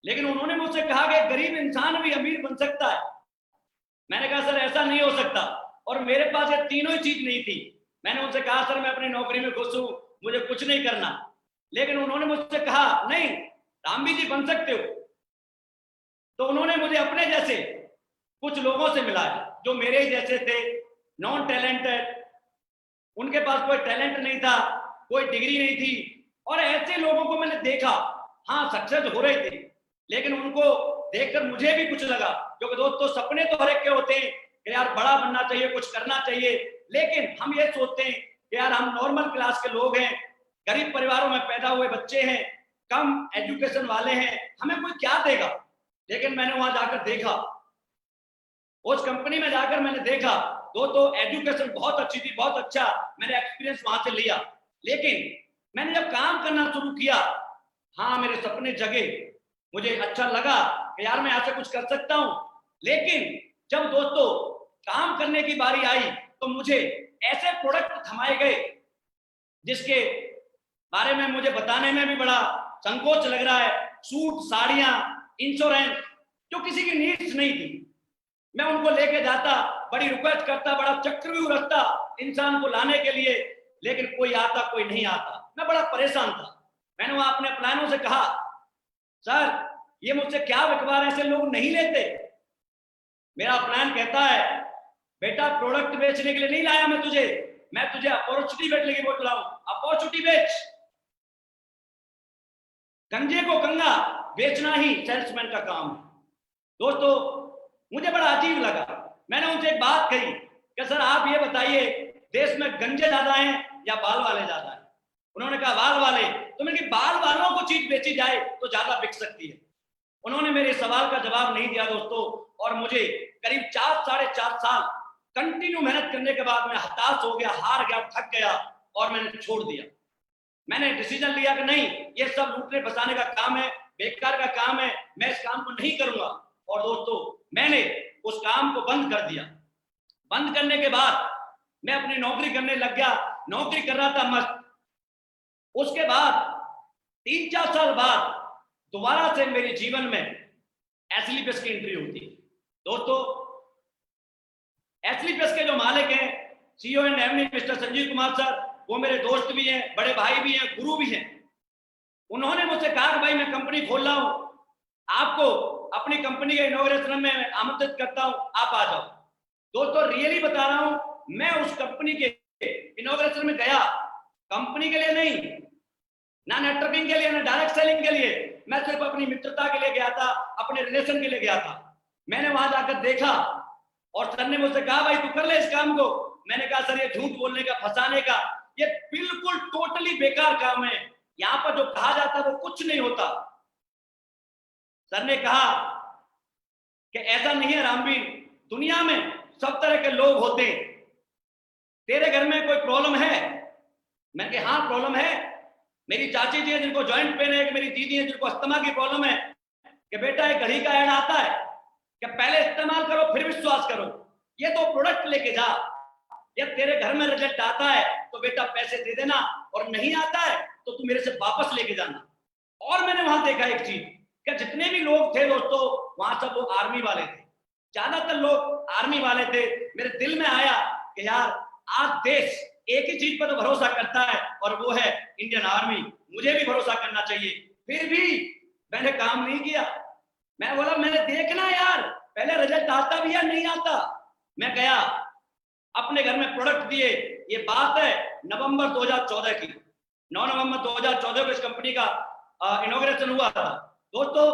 Speaker 2: लेकिन उन्होंने मुझसे कहा कि गरीब इंसान भी अमीर बन सकता है। मैंने कहा सर ऐसा नहीं हो सकता, और मेरे पास ये तीनों ही चीज नहीं थी। मैंने उनसे कहा सर मैं अपनी नौकरी में खुश हूं, मुझे कुछ नहीं करना। लेकिन उन्होंने मुझसे कहा नहीं रामबी जी बन सकते हो। तो उन्होंने मुझे अपने जैसे कुछ लोगों से मिलाया जो मेरे ही जैसे थे, नॉन टैलेंटेड, उनके पास कोई टैलेंट नहीं था, कोई डिग्री नहीं थी, और ऐसे लोगों को मैंने देखा, हाँ सक्सेस हो रहे थे, लेकिन उनको देखकर मुझे भी कुछ लगा, क्योंकि दोस्तों सपने तो हर एक के होते हैं कि यार बड़ा बनना चाहिए, कुछ करना चाहिए, लेकिन हम ये सोचते हैं कि यार हम नॉर्मल क्लास के लोग हैं, गरीब परिवारों में पैदा हुए बच्चे हैं, कम एजुकेशन वाले हैं, हमें कोई क्या देगा। लेकिन मैंने वहां जाकर देखा, उस कंपनी में जाकर मैंने देखा तो एजुकेशन बहुत अच्छी थी, बहुत अच्छा मैंने एक्सपीरियंस वहां से लिया। लेकिन मैंने जब काम करना शुरू किया, हाँ मेरे सपने जगे, मुझे अच्छा लगा कि यार मैं ऐसे कुछ कर सकता हूं। लेकिन जब दोस्तों काम करने की बारी आई तो मुझे ऐसे प्रोडक्ट थमाए गए जिसके बारे में मुझे बताने में भी बड़ा संकोच लग रहा है। सूट, साड़ियां, इंश्योरेंस, जो किसी की नीड्स नहीं थी, मैं उनको लेके जाता, बड़ी रिक्वेस्ट करता, बड़ा चक्रव्यूह रखता इंसान को लाने के लिए, लेकिन कोई आता कोई नहीं आता। मैं बड़ा परेशान था। मैंने वहां अपने प्लानों से कहा सर ये मुझसे क्या बिकवा रहे, ऐसे लोग नहीं लेते। मेरा प्लान कहता है बेटा प्रोडक्ट बेचने के लिए नहीं लाया मैं तुझे अपॉर्चुनिटी बेचने के लिए बोल रहा हूं, अपॉर्चुनिटी बेच। गंजे को गंगा बेचना ही सेल्समैन का काम है। दोस्तों मुझे बड़ा अजीब लगा। मैंने उनसे एक बात कही कि सर आप ये बताइए देश में गंजे ज्यादा हैं या बाल वाले ज्यादा हैं? उन्होंने कहा बाल वाले। तो मैंने कहा बाल वालों को चीज बेची जाए तो ज्यादा बिक सकती है। उन्होंने मेरे सवाल का जवाब नहीं दिया दोस्तों, और मुझे करीब 4-4.5 साल कंटिन्यू मेहनत करने के बाद मैं हताश हो गया, हार गया, थक गया, और मैंने छोड़ दिया। मैंने डिसीजन लिया कि नहीं ये सब लूटने फंसाने का काम है, बेकार का काम है, मैं इस काम को नहीं करूंगा। और दोस्तों मैंने उस काम को बंद कर दिया। बंद करने के बाद मैं अपनी नौकरी करने लग गया, नौकरी कर रहा था मस्त। उसके बाद 3-4 साल बाद दोबारा से मेरे जीवन में एसलीपीएस की एंट्री होती है। दोस्तों एसलीपीएस के जो मालिक हैं CEO and MD mister Sanjeev Kumar sir, वो मेरे दोस्त भी हैं, बड़े भाई भी हैं, गुरु भी हैं। उन्होंने मुझसे कहा कि भाई मैं कंपनी खोल रहा हूं, आपको अपनी कंपनी के इनॉग्रेशन में आमंत्रित करता हूं, आप आ जाओ। दोस्तों रियली बता रहा हूं, मैं उस कंपनी के इनॉग्रेशन में गया कंपनी के लिए नहीं, ना नेटवर्किंग के लिए, ना डायरेक्ट सेलिंग के लिए, मैं सिर्फ अपनी मित्रता के लिए गया था, अपने रिलेशन के लिए गया था। मैंने वहां जाकर देखा और सर ने मुझसे कहा भाई तू कर ले इस काम को। मैंने कहा सर ये झूठ बोलने का, फंसाने का, ये बिल्कुल टोटली बेकार काम है, यहां पर जो कहा जाता है वो कुछ नहीं होता। सर ने कहा कि ऐसा नहीं है रामवीर, दुनिया में सब तरह के लोग होते हैं, तेरे घर में कोई प्रॉब्लम है? मैंने कहा हाँ प्रॉब्लम है, मेरी चाची जी है जिनको जॉइंट पेन है, मेरी दीदी है जिनको अस्थमा की प्रॉब्लम है, कि बेटा एक घड़ी का ऐड आता है कि पहले इस्तेमाल करो फिर विश्वास करो, ये तो प्रोडक्ट लेके जा, जब तेरे घर में रिजल्ट आता है तो बेटा पैसे दे देना, और नहीं आता है तो तू मेरे से वापस लेके जाना। और मैंने वहां देखा एक चीज कि जितने भी लोग थे दोस्तों वहां सब वो आर्मी वाले थे, ज्यादातर लोग आर्मी वाले थे। मेरे दिल में आया कि यार आज देश एक ही चीज पर तो भरोसा करता है और वो है इंडियन आर्मी, मुझे भी भरोसा करना चाहिए। फिर भी मैंने काम नहीं किया। मैं बोला मैंने देखना यार पहले रिजल्ट आता भी या नहीं आता। मैं गया अपने घर में प्रोडक्ट दिए, ये बात है नवंबर 2014 की, 9 नवंबर 2014 को इस कंपनी का इनॉग्रेशन हुआ था। दोस्तों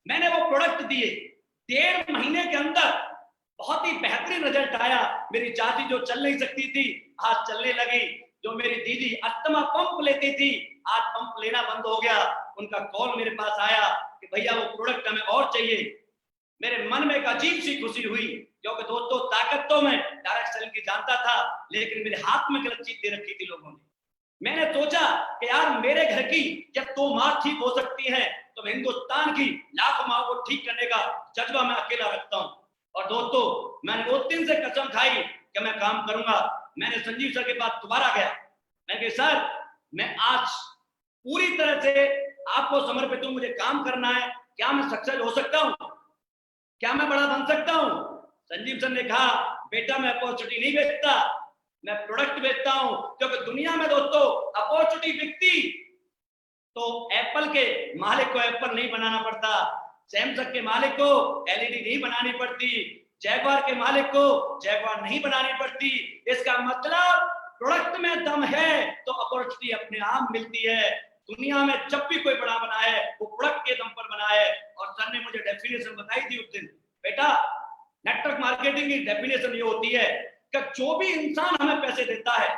Speaker 2: मैंने वो प्रोडक्ट दिए, 1.5 महीने के अंदर बहुत ही बेहतरीन रिजल्ट आया। मेरी चाची जो चल नहीं सकती थी आज चलने लगी, जो मेरी दीदी अस्थमा पंप लेती थी आज पंप लेना बंद हो गया। उनका कॉल मेरे पास आया कि भैया वो प्रोडक्ट हमें और चाहिए। मेरे मन में एक अजीब सी खुशी हुई, क्योंकि दोस्तों ताकत तो मैं डायरेक्ट सेलिंग की जानता था, लेकिन मेरे हाथ में गलत चीज दे रखी थी लोगों ने। मैंने सोचा कि यार मेरे घर की जब 2 माँ ठीक हो सकती है तो मैं हिंदुस्तान की लाखों माँ को ठीक करने का जज्बा मैं अकेला रखता हूँ। और दोस्तों मैंने 2 दिन से कसम खाई कि मैं काम करूंगा। मैंने संजीव सर के पास दोबारा गया, मैं कहा सर मैं आज पूरी तरह से आपको समर्पित हूं, मुझे काम करना है, क्या मैं सक्सेस हो सकता हूं, क्या मैं बड़ा बन सकता हूं? संजीव सर ने कहा बेटा मैं अपॉर्चुनिटी नहीं बेचता, मैं प्रोडक्ट बेचता हूं, क्योंकि दुनिया में दोस्तों अपॉर्चुनिटी बिकती तो एप्पल के मालिक को एप्पल नहीं बनाना पड़ता, सैमसंग के मालिक को एलईडी नहीं बनानी पड़ती, जैगवार के मालिक को जैगवार नहीं बनानी पड़ती। इसका मतलब प्रोडक्ट में दम है तो अपॉर्चुनिटी अपने आप मिलती है। दुनिया में जब भी कोई बड़ा बना है वो प्रोडक्ट के दम पर बना है। और सर ने मुझे डेफिनेशन बताई थी उस दिन, बेटा नेटवर्क मार्केटिंग की डेफिनेशन ये होती है कि जो भी इंसान हमें पैसे देता है,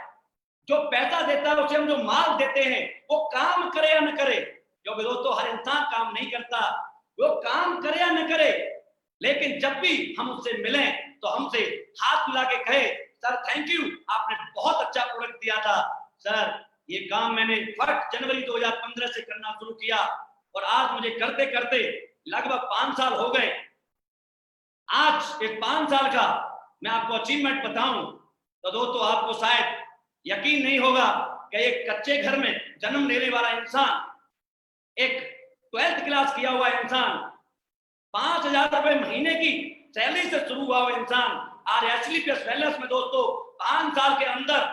Speaker 2: जो पैसा देता है उसे हम जो माल देते हैं वो काम करे या न करे, क्योंकि दोस्तों हर इंसान काम नहीं करता, वो काम करे या न करे, लेकिन जब भी हम उससे मिलें तो हमसे हाथ मिला के कहे सर थैंक यू, आपने बहुत अच्छा प्रोडक्ट दिया था सर। ये काम मैंने 1 जनवरी 2015 से करना शुरू किया और आज मुझे करते करते लगभग 5 साल हो गए। आज एक 5 साल का मैं आपको अचीवमेंट बताऊं तो दोस्तों आपको शायद यकीन नहीं होगा कि एक कच्चे घर में जन्म लेने वाला इंसान, एक 12th क्लास किया हुआ इंसान, 5,000 रुपए महीने की सैलरी से शुरू हुआ हुआ इंसान आज एसलीपीएस वेलनेस में दोस्तों 5 साल के अंदर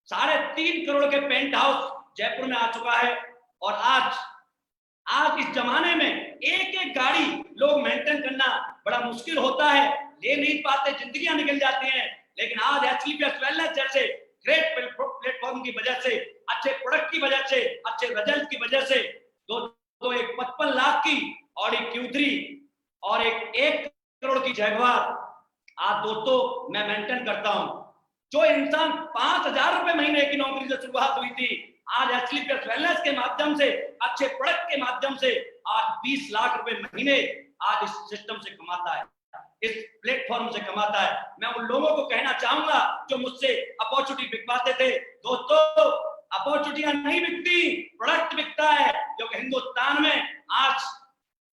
Speaker 2: 3.5 करोड़ के पेंट हाउस जयपुर में आ चुका है। और आज इस जमाने में एक एक गाड़ी लोग मेंटेन करना बड़ा मुश्किल होता है, ले नहीं पाते, जिंदगियां निकल जाती हैं। लेकिन आज एसलीपीएस वेलनेस जैसे ग्रेट प्लेटफॉर्म की वजह से, अच्छे प्रोडक्ट की वजह से, अच्छे रिजल्ट की वजह से दोस्तों एक 55 लाख की ऑडी Q3 और एक 1 करोड़ की जैगवार आज दोस्तों मैं मेंटेन करता हूं। जो इंसान 5,000 रुपए महीने की नौकरी से शुरुआत हुई थी, आज एसलीपीएस वेलनेस के माध्यम से, अच्छे प्रोडक्ट के माध्यम से आज 20 लाख रुपए महीने आज इस सिस्टम से कमाता है, इस प्लेटफॉर्म से कमाता है। मैं उन लोगों को कहना चाहूंगा जो मुझसे अपॉर्चुनिटी बिकवाते थे, दोस्तों अपॉर्चुनिटियां नहीं बिकती, प्रोडक्ट बिकता है। क्योंकि हिंदुस्तान में आज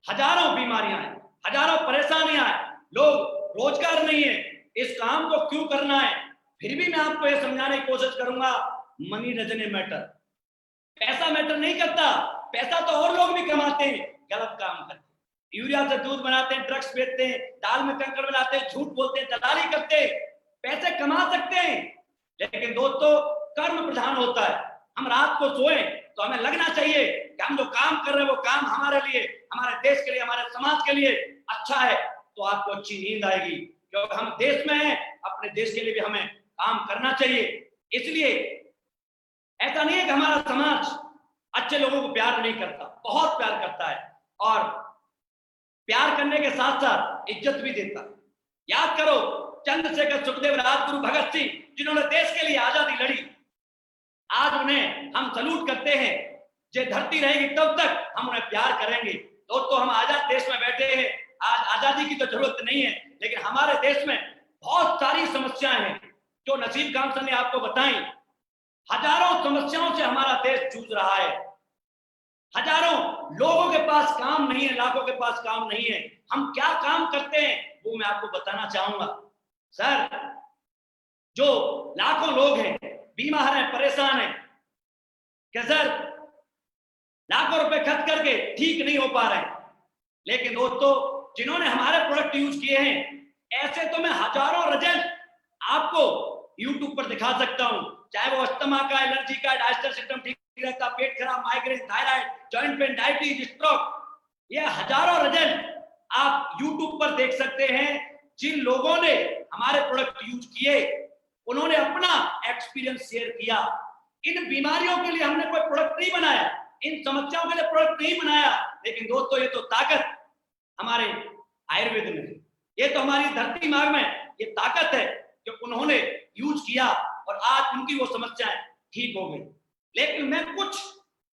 Speaker 2: हजारों बीमारियां हैं, हजारों परेशानियां हैं, लोग रोजगार नहीं है, इस काम को क्यों करना है? फिर भी मैं आपको यह समझाने की कोशिश करूंगा मनी डजंट मैटर, पैसा मैटर नहीं करता। पैसा तो और लोग भी कमाते हैं, गलत काम करते हैं, यूरिया से दूध बनाते हैं, ड्रग्स बेचते हैं, दाल में कंकड़ बनाते हैं, झूठ बोलते हैं, दलाली करते हैं, पैसे कमा सकते हैं, लेकिन दोस्तों कर्म प्रधान होता है। हम रात को सोए तो हमें लगना चाहिए कि हम जो काम कर रहे हैं वो काम हमारे लिए, हमारे देश के लिए, हमारे समाज के लिए अच्छा है, तो आपको अच्छी नींद आएगी, क्योंकि हम देश में हैं, अपने देश के लिए भी हमें काम करना चाहिए। इसलिए ऐसा नहीं है कि हमारा समाज अच्छे लोगों को प्यार नहीं करता, बहुत प्यार करता है, और प्यार करने के साथ साथ इज्जत भी देता है। याद करो चंद्रशेखर, सुखदेव, राजगुरु, भगत सिंह, जिन्होंने देश के लिए आजादी लड़ी, आज उन्हें हम सलूट करते हैं। जो धरती रहेगी तब तक हम उन्हें प्यार करेंगे। दोस्तों, हम आजाद देश में बैठे हैं, आज आजादी की तो जरूरत नहीं है, लेकिन हमारे देश में बहुत सारी समस्याएं हैं जो नसीब खान सर ने आपको बताई। हजारों समस्याओं से हमारा देश जूझ रहा है, हजारों लोगों के पास काम नहीं है, लाखों के पास काम नहीं है। हम क्या काम करते हैं वो मैं आपको बताना चाहूंगा। सर, जो लाखों लोग हैं, बीमार हैं, परेशान हैं, कि सर लाखों रुपए खर्च करके ठीक नहीं हो पा रहे हैं, लेकिन दोस्तों जिन्होंने हमारे प्रोडक्ट यूज किए हैं, ऐसे तो मैं हजारों रिजल्ट आपको यूट्यूब पर दिखा सकता हूं, चाहे वो अस्थमा का, एलर्जी का, डाइजेस्टिव सिस्टम ठीक रहता, पेट खराब, migraine, thyroid, joint pain, diabetes, stroke, ये हजारों रिजल्ट आप यूट्यूब पर देख सकते हैं। जिन लोगों ने हमारे प्रोडक्ट यूज किए, उन्होंने अपना एक्सपीरियंस शेयर किया। इन बीमारियों के लिए हमने कोई प्रोडक्ट नहीं बनाया, इन समस्याओं के लिए प्रोडक्ट नहीं बनाया, लेकिन दोस्तों ये तो ताकत हमारे आयुर्वेद में है, ये तो हमारी धरती माँ में ये ताकत है कि उन्होंने यूज किया और आज उनकी वो समस्याएं ठीक हो गई। लेकिन मैं कुछ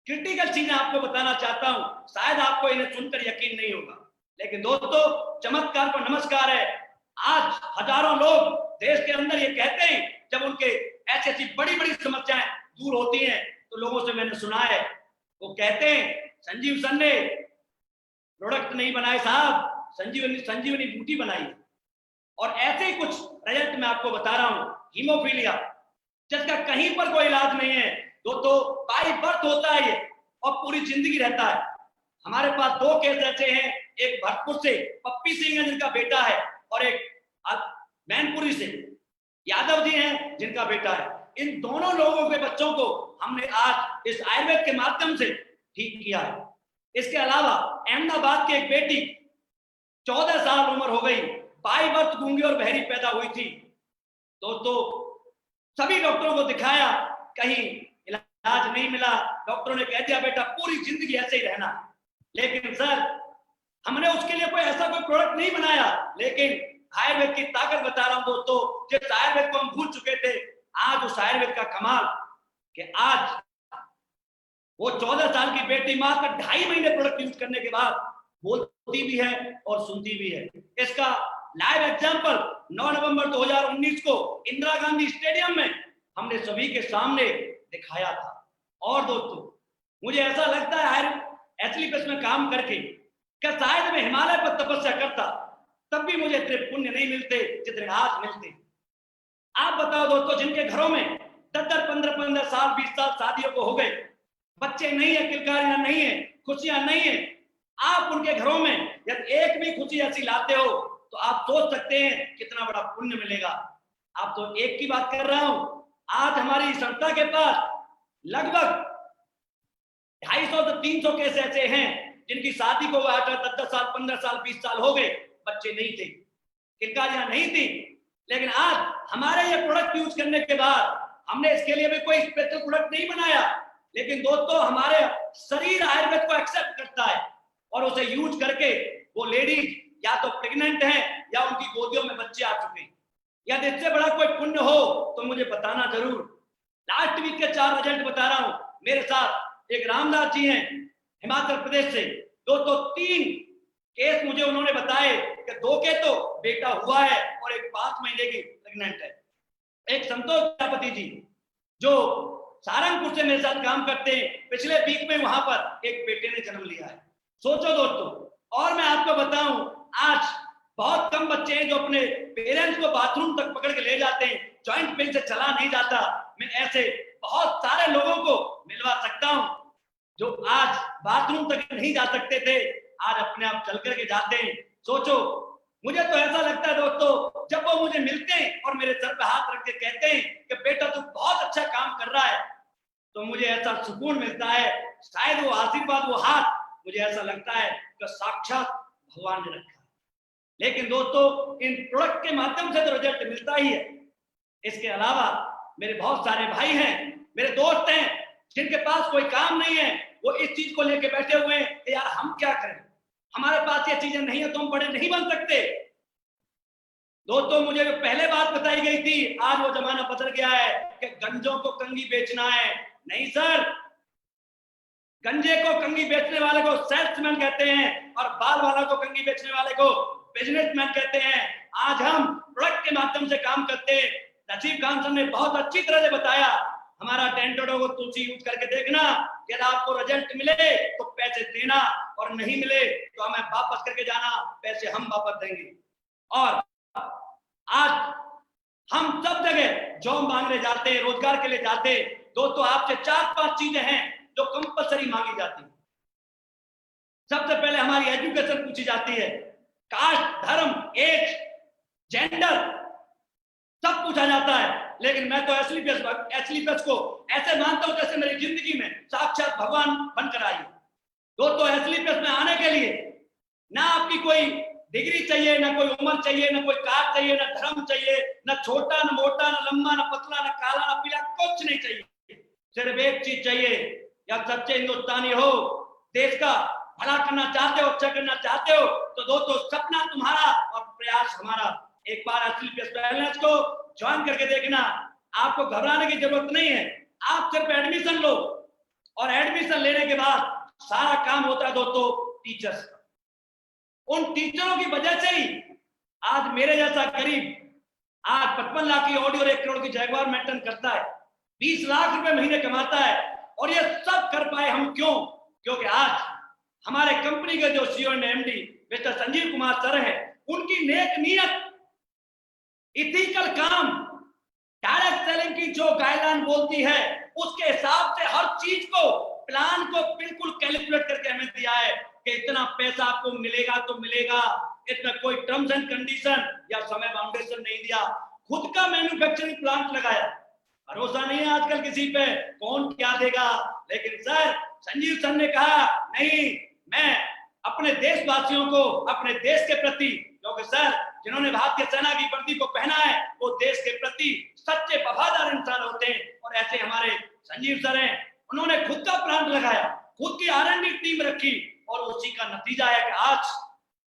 Speaker 2: क्रिटिकल चीजें आपको बताना चाहता हूं, शायद आपको इन्हें सुनकर यकीन नहीं होगा, लेकिन दोस्तों चमत्कार को नमस्कार है। आज हजारों लोग देश के अंदर ये कहते हैं, जब उनके ऐसी ऐसी बड़ी बड़ी समस्याएं दूर होती हैं, तो लोगों से मैंने सुना है, वो कहते हैं संजीव सर ने प्रोडक्ट नहीं बनाए साहब, संजीवनी बूटी बनाई। और ऐसे ही कुछ रिजल्ट मैं आपको बता रहा हूं। हीमोफीलिया, जिसका कहीं पर कोई इलाज नहीं है, दोस्तों बाई बर्थ होता है ये और पूरी जिंदगी रहता है। हमारे पास 2 केस ऐसे हैं, एक भरतपुर से पप्पी सिंह है जिनका बेटा है, और एक मैनपुरी से यादव जी हैं जिनका बेटा है। इन दोनों लोगों के बच्चों को हमने आज इस आयुर्वेद के माध्यम से ठीक किया है। इसके अलावा अहमदाबाद की एक बेटी 14 साल उम्र हो गई, बाई बर्थ गूंगी और बहरी पैदा हुई थी। दोस्तों सभी डॉक्टरों को दिखाया, कहीं इलाज नहीं मिला, डॉक्टरों ने कह दिया बेटा पूरी जिंदगी ऐसे ही रहना। लेकिन सर हमने उसके लिए कोई ऐसा कोई प्रोडक्ट नहीं बनाया, लेकिन आयुर्वेद की ताकत बता रहा हूं दोस्तों, जिस आयुर्वेद को हम भूल चुके थे, आज उस आयुर्वेद का कमाल कि आज वो 14 साल की बेटी मात्र 2.5 महीने प्रोडक्ट यूज करने के बाद बोलती भी है और सुनती भी है। इसका लाइव एग्जांपल 9 नवंबर 2019 को इंदिरा गांधी स्टेडियम में हमने सभी के सामने दिखाया था। और दोस्तों मुझे ऐसा लगता है एथलीट्स में काम करके कि शायद मैं हिमालय पर तपस्या करता तब भी मुझे इतने पुण्य नहीं मिलते जितने आज मिलते। आप बताओ दोस्तों, जिनके घरों में 10-10, 15-15 साल, 20 साल शादियों को हो गए, बच्चे नहीं है, किलकारियां नहीं है, खुशियां नहीं है, आप उनके घरों में यदि एक भी खुशी ऐसी लाते हो तो आप सोच सकते हैं कितना बड़ा पुण्य मिलेगा। आप तो एक की बात कर रहा हूं, आज हमारी संस्था के पास लगभग 250 से 300 केस ऐसे हैं जिनकी शादी को 10 साल, 15 साल, 20 साल हो गए, बच्चे नहीं थे, किलकारियां नहीं थी, लेकिन आज हमारे ये प्रोडक्ट यूज करने के बाद हमने इसके लिए भी कोई स्पेशल प्रोडक्ट नहीं बनाया, लेकिन दोस्तों हमारे शरीर आयुर्वेद को एक्सेप्ट करता है और उसे यूज करके वो लेडीज या तो प्रेग्नेंट हैं या उनकी गोदियों में बच्चे आ चुके हैं। यदि इससे बड़ा कोई पुण्य हो तो मुझे बताना जरूर। लास्ट वीक के 4 रिजल्ट बता रहा हूं। मेरे साथ एक रामदास जी हैं हिमाचल प्रदेश से, दोस्तों 3 केस मुझे उन्होंने बताए कि 2 के तो बेटा हुआ है और एक 5 महीने की प्रेग्नेंट है। एक संतोष प्रजापति जी जो सहारनपुर से मेरे साथ काम करते हैं, पिछले वीक में वहां पर एक बेटे ने जन्म लिया है। सोचो दोस्तों, और मैं आपको बताऊं आज बहुत कम बच्चे हैं जो अपने पेरेंट्स को बाथरूम तक पकड़ के ले जाते हैं, जॉइंट पेन से चला नहीं जाता। मैं ऐसे बहुत सारे लोगों को मिलवा सकता हूं जो आज बाथरूम तक नहीं जा सकते थे, आज अपने आप चल करके जाते हैं। सोचो, मुझे तो ऐसा लगता है दोस्तों, जब वो मुझे मिलते हैं और मेरे सर पे हाथ रख के कहते हैं कि बेटा तू बहुत अच्छा काम कर रहा है, तो मुझे ऐसा सुकून मिलता है, शायद वो आशीर्वाद, वो हाथ, मुझे ऐसा लगता है कि साक्षात भगवान ने रखा है। लेकिन दोस्तों, इन प्रोडक्ट के माध्यम से तो रिजल्ट मिलता ही है। इसके अलावा मेरे बहुत सारे भाई हैं, मेरे दोस्त हैं, जिनके पास कोई काम नहीं है, वो इस चीज को लेके बैठे हुए हैं कि यार हम क्या करें, हमारे पास ये चीजें नहीं है तो हम बड़े नहीं बन सकते। दोस्तों, मुझे जो पहले बात बताई गई थी, आज वो जमाना बदल गया है कि गंजों को कंगी बेचना है। नहीं सर, गंजे को कंगी बेचने वाले को सेल्समैन कहते हैं और बाल वाला को कंगी बेचने वाले को बिजनेसमैन कहते हैं। आज हम प्रोडक्ट के माध्यम से काम करते हैं। नसीब खान सर ने बहुत अच्छी तरह से बताया, हमारा टेंटोडो को तुलसी यूज करके देखना, यदि आपको रिजल्ट मिले तो पैसे देना, और नहीं मिले तो हमें वापस करके जाना, पैसे हम वापस देंगे। और आज हम सब जगह जॉब मांगने जाते हैं, रोजगार के लिए जाते हैं। दोस्तों, आपसे 4-5 चीजें हैं जो कंपलसरी मांगी जाती है। सबसे पहले हमारी एजुकेशन पूछी जाती है, कास्ट, धर्म, एज, जेंडर सब पूछा जाता है। लेकिन मैं तो एसलीपीएस को ऐसे मानता हूं जैसे मेरी जिंदगी में साक्षात भगवान बनकर आई। दोस्तों, एसलीपीएस में आने के लिए ना आपकी कोई डिग्री चाहिए, ना कोई उम्र चाहिए, ना कोई कास्ट चाहिए, ना धर्म चाहिए, ना छोटा, ना मोटा, ना लंबा, ना पतला, ना काला, ना पीला, कुछ नहीं चाहिए। सिर्फ एक चीज चाहिए, या सच्चे हिंदुस्तानी हो, देश का भला करना चाहते हो, अच्छा करना चाहते हो, तो दोस्तों सपना तुम्हारा और प्रयास हमारा। एक बार एसलीपीएस वेलनेस को ज्वाइन करके देखना, आपको घबराने की जरूरत नहीं है। आप सिर्फ एडमिशन लो, और एडमिशन लेने के बाद सारा काम होता है दोस्तों टीचर्स का। उन टीचरों की वजह से ही आज मेरे जैसा गरीब आज 55 लाख की ऑडी और 1 करोड़ की जैगवार मेंटेन करता है, 20 लाख रुपए महीने कमाता है। और ये सब कर पाए हम क्यों? क्योंकि आज हमारे कंपनी के जो CEO and MD mister Sanjeev Kumar sir है, उनकी नेक नीयत, इथिकल काम, डायरेक्ट सेलिंग की जो गाइडलाइन बोलती है उसके हिसाब से हर चीज को, प्लान को बिल्कुल कैलकुलेट करके हमें दिया है कि इतना पैसा आपको मिलेगा तो मिलेगा। इसमें कोई टर्म्स एंड कंडीशन या समय बाउंडेशन नहीं दिया। खुद का मैन्युफैक्चरिंग प्लांट लगाया। भरोसा नहीं है आजकल किसी पे, कौन क्या देगा। लेकिन सर, संजीव सर ने कहा नहीं, मैं अपने देशवासियों को, अपने देश के प्रति, क्योंकि सर जिन्होंने भारतीय सेना की वर्दी को पहना है वो देश के प्रति सच्चे वफादार इंसान होते हैं। और ऐसे हमारे संजीव सर हैं, उन्होंने खुद का प्लांट लगाया, खुद की R&D टीम रखी, और उसी का नतीजा है कि आज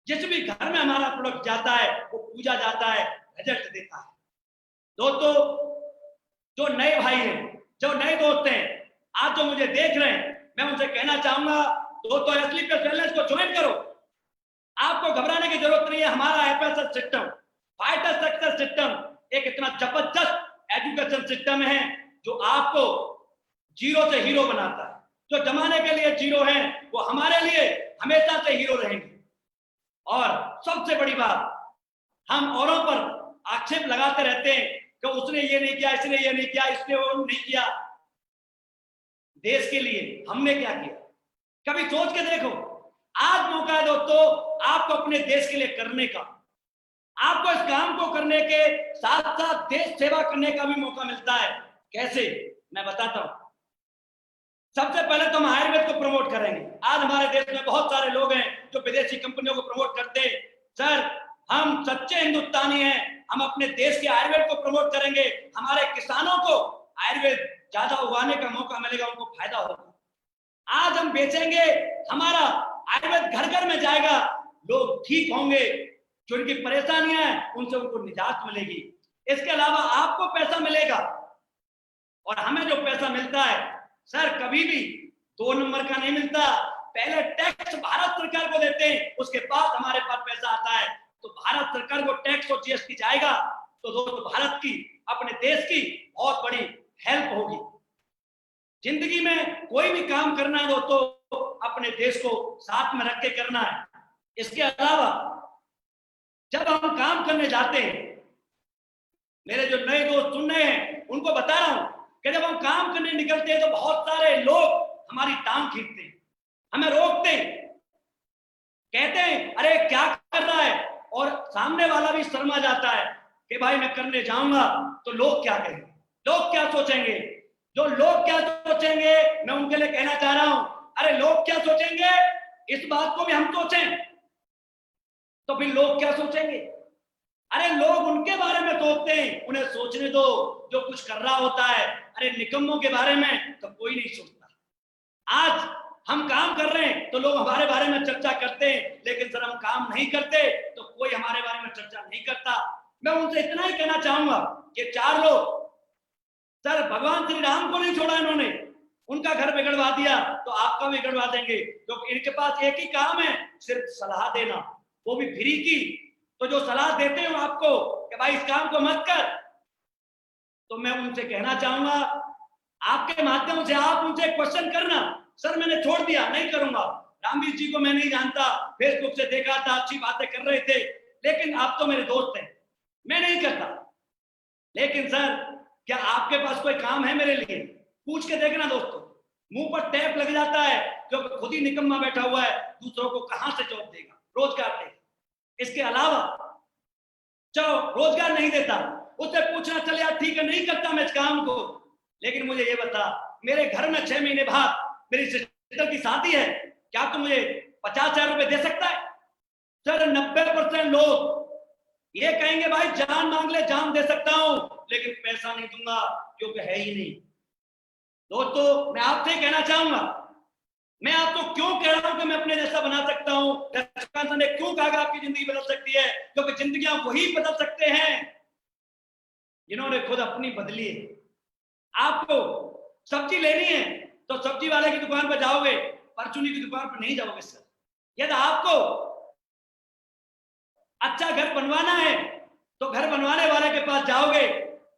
Speaker 2: जिस भी घर में हमारा प्रोडक्ट जाता है वो पूजा जाता है, रिजल्ट देता है। दोस्तों, जो नए भाई हैं, जो नए दोस्त हैं, आज जो मुझे देख रहे हैं, मैं उनसे कहना चाहूंगा दोस्तों, एसलीपीएस वेलनेस को ज्वाइन करो। आपको घबराने की जरूरत नहीं है। हमारा FSS system, fighter success system, एक इतना जबरदस्त एजुकेशन सिस्टम है जो आपको जीरो से हीरो बनाता है। जो जमाने के लिए जीरो हैं वो हमारे लिए हमेशा से हीरो रहेंगे। और सबसे बड़ी बात, हम औरों पर आक्षेप लगाते रहते हैं कि उसने ये नहीं किया, इसने ये नहीं किया, इसने वो नहीं किया। देश के लिए हमने क्या किया, कभी सोच के देखो। आज मौका है दोस्तों आपको अपने देश के लिए करने का। आपको इस काम को करने के साथ साथ देश सेवा करने का भी मौका मिलता है। कैसे, मैं बताता हूं। सबसे पहले तो हम आयुर्वेद को प्रमोट करेंगे। आज हमारे देश में बहुत सारे लोग हैं जो विदेशी कंपनियों को प्रमोट करते हैं। सर, हम सच्चे हिंदुस्तानी हैं, हम अपने देश के आयुर्वेद को प्रमोट करेंगे। हमारे किसानों को आयुर्वेद ज्यादा उगाने का मौका मिलेगा, उनको फायदा होगा। आज हम बेचेंगे, हमारा आयुर्वेद घर घर में जाएगा, लोग ठीक होंगे, जो उनकी परेशानियां हैं उनसे उनको निजात मिलेगी। इसके अलावा आपको पैसा मिलेगा, और हमें जो पैसा मिलता है सर कभी भी 2 नंबर का नहीं मिलता। पहले टैक्स भारत सरकार को देते हैं, उसके बाद हमारे पास पैसा आता है। तो भारत सरकार को टैक्स और GST जाएगा तो दोस्तों भारत की, अपने देश की बहुत बड़ी हेल्प होगी। जिंदगी में कोई भी काम करना है दोस्तों, अपने देश को साथ में रख के करना है। इसके अलावा जब हम काम करने जाते हैं, मेरे जो नए दोस्त सुन रहे हैं उनको बता रहा हूं कि जब हम काम करने निकलते हैं तो बहुत सारे लोग हमारी टांग खींचते हैं, हमें रोकते हैं, कहते हैं अरे क्या कर रहा है। और सामने वाला भी शर्मा जाता है कि भाई मैं करने जाऊंगा तो लोग क्या कहेंगे, लोग क्या सोचेंगे। जो लोग क्या सोचेंगे मैं उनके लिए कहना चाह रहा हूं, अरे लोग क्या सोचेंगे इस बात को भी हम सोचें, तो फिर लोग क्या सोचेंगे? अरे लोग उनके बारे में सोचते हैं, उन्हें सोचने दो जो कुछ कर रहा होता है। अरे निकम्मों के बारे में तो कोई नहीं सोचता। आज हम काम कर रहे हैं तो लोग हमारे बारे में चर्चा करते हैं, लेकिन सर हम काम नहीं करते तो कोई हमारे बारे में चर्चा नहीं करता। मैं उनसे इतना ही कहना चाहूंगा कि 4 लोग, सर भगवान श्री राम को नहीं छोड़ा इन्होंने, उनका घर बिगड़वा दिया तो आपका भी बिगड़वा देंगे, क्योंकि इनके पास एक ही काम है, सिर्फ सलाह देना, वो भी फ्री की। तो जो सलाह देते हो आपको कि भाई इस काम को मत कर, तो मैं उनसे कहना चाहूंगा आपके माध्यम से आप उनसे क्वेश्चन करना, सर मैंने छोड़ दिया नहीं करूंगा, रामवीर जी को मैं नहीं जानता, फेसबुक से देखा था अच्छी बातें कर रहे थे, लेकिन आप तो मेरे दोस्त हैं, मैं नहीं करता। लेकिन सर क्या आपके पास कोई काम है मेरे लिए? पूछ के देखना दोस्तों, मुंह पर टैप लग जाता है क्योंकि खुद ही निकम्मा बैठा हुआ है, दूसरों को कहां से जॉब देगा, रोजगार देगा। इसके अलावा चलो रोजगार नहीं देता, उससे पूछना चल यार ठीक है नहीं करता मैं इस काम को, लेकिन मुझे ये बता मेरे घर में 6 महीने बाद मेरी सिस्टर की शादी है, क्या तू मुझे 50,000 रुपए दे सकता है? सर 90% लोग ये कहेंगे भाई जान मांग ले जान दे सकता हूं, लेकिन पैसा नहीं दूंगा क्योंकि है ही नहीं। दोस्तों मैं आपसे कहना चाहूंगा, मैं आपको क्यों कह रहा हूं कि मैं अपने जैसा बना सकता हूं, लक्ष्मण ने क्यों कहा आपकी जिंदगी बदल सकती है, क्योंकि जिंदगियां वही बदल सकते हैं जिन्होंने खुद अपनी बदली है। आपको सब्जी लेनी है तो सब्जी वाले की दुकान पर जाओगे, परचूनी की दुकान पर नहीं जाओगे सर। यदि आपको अच्छा घर बनवाना है तो घर बनवाने वाले के पास जाओगे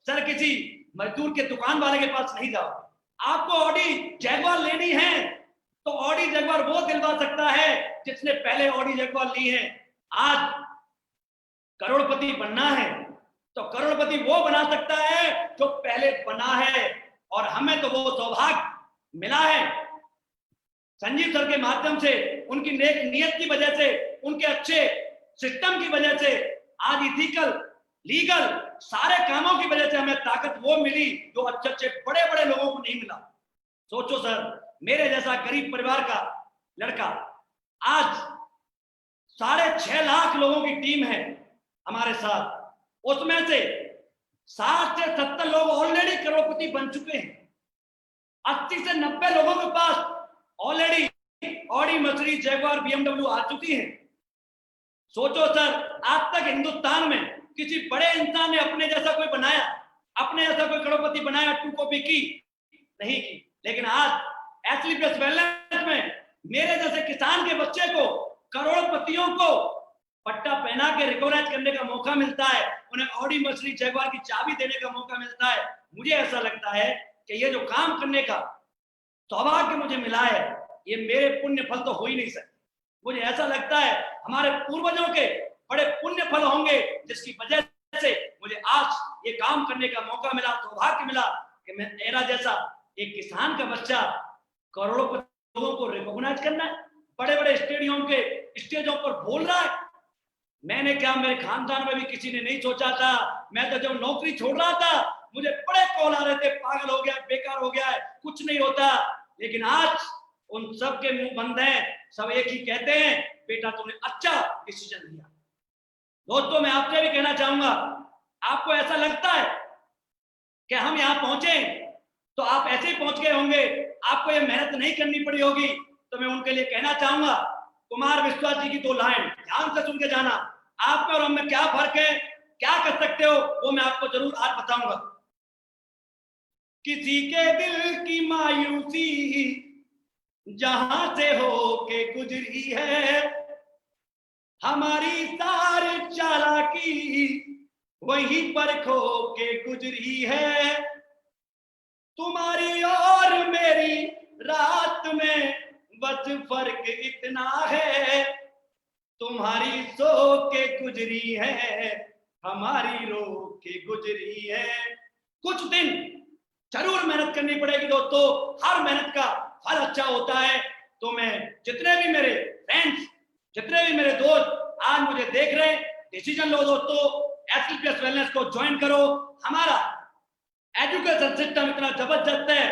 Speaker 2: सर, किसी मजदूर के दुकान वाले के पास नहीं जाओगे। आपको ऑडी जैगवार लेनी है तो ऑडी जैगवार वो दिलवा सकता है जिसने पहले ऑडी जैगवार ली है। आज करोड़पति बनना है तो करोड़पति वो बना सकता है जो पहले बना है, और हमें तो वो सौभाग्य मिला है संजीव सर के माध्यम से, उनकी नेक नियत की वजह से, उनके अच्छे सिस्टम की वजह से, आज इथिकल लीगल सारे कामों की वजह से हमें ताकत वो मिली जो अच्छे अच्छे बड़े बड़े लोगों को नहीं मिला। सोचो सर, मेरे जैसा गरीब परिवार का लड़का, आज 6.5 लाख लोगों की टीम है हमारे साथ, उसमें से 60 से 70 लोग ऑलरेडी करोड़पति बन चुके हैं, 80 से 90 लोगों के पास already Audi Mercedes Jaguar BMW आ चुकी है। सोचो सर, आज तक हिंदुस्तान में किसी बड़े इंसान ने अपने जैसा कोई बनाया, अपने जैसा कोई करोड़पति बनाया, 2 कॉपी की नहीं की, लेकिन आज एथलीट वेलनेस में मेरे जैसे किसान के बच्चे को करोड़पतियों को पट्टा पहना के रिकॉग्नाइज करने का मौका मिलता है, उन्हें ऑडी मर्सिडीज जैगवार की चाबी देने का मौका मिलता है। मुझे ऐसा लगता है कि ये जो काम करने का सौभाग्य मुझे मिला है, ये मेरे पुण्य फल तो हो ही नहीं सकते। मुझे ऐसा लगता है हमारे पूर्वजों के बड़े पुण्य फल होंगे, जिसकी वजह से मुझे आज ये काम करने का मौका मिला, सौभाग्य मिला कि मैं मेरा जैसा एक किसान का बच्चा करोड़ों लोगों को रिकॉग्नाइज करना है, बड़े बड़े स्टेडियम के स्टेजों पर बोल रहा है। मैंने क्या, मेरे खानदान में भी किसी ने नहीं सोचा था। मैं तो जब नौकरी छोड़ रहा था मुझे बड़े कॉल आ रहे थे, पागल हो गया, बेकार हो गया है, कुछ नहीं होता, लेकिन आज उन सब के मुंह बंद हैं, सब एक ही कहते हैं, बेटा तुमने अच्छा डिसीजन लिया। दोस्तों मैं आपसे भी कहना चाहूंगा, आपको ऐसा लगता है कि हम यहाँ पहुंचे तो आप ऐसे ही पहुंच गए होंगे, आपको ये मेहनत नहीं करनी पड़ी होगी, तो मैं उनके लिए कहना चाहूंगा, कुमार विश्वास जी की 2 लाइन ध्यान से सुन के जाना, आप में और हम में क्या फर्क है, क्या कर सकते हो, वो मैं आपको जरूर आज बताऊंगा। किसी के दिल की मायूसी जहां से हो के गुजरी है, हमारी सारी चालाकी वहीं पर खो के गुजरी है, तुम्हारी और मेरी रात में बस फर्क इतना है, तुम्हारी सो के गुजरी है, हमारी रो के गुजरी है। कुछ दिन जरूर मेहनत करनी पड़ेगी दोस्तों, हर मेहनत का फल अच्छा होता है। तो मैं जितने भी मेरे फ्रेंड्स, जितने भी मेरे दोस्त आज मुझे देख रहे हैं, डिसीजन लो दोस्तों, एथलीट वेलनेस को ज्वाइन करो। हमारा एजुकेशन सिस्टम इतना जबरदस्त है,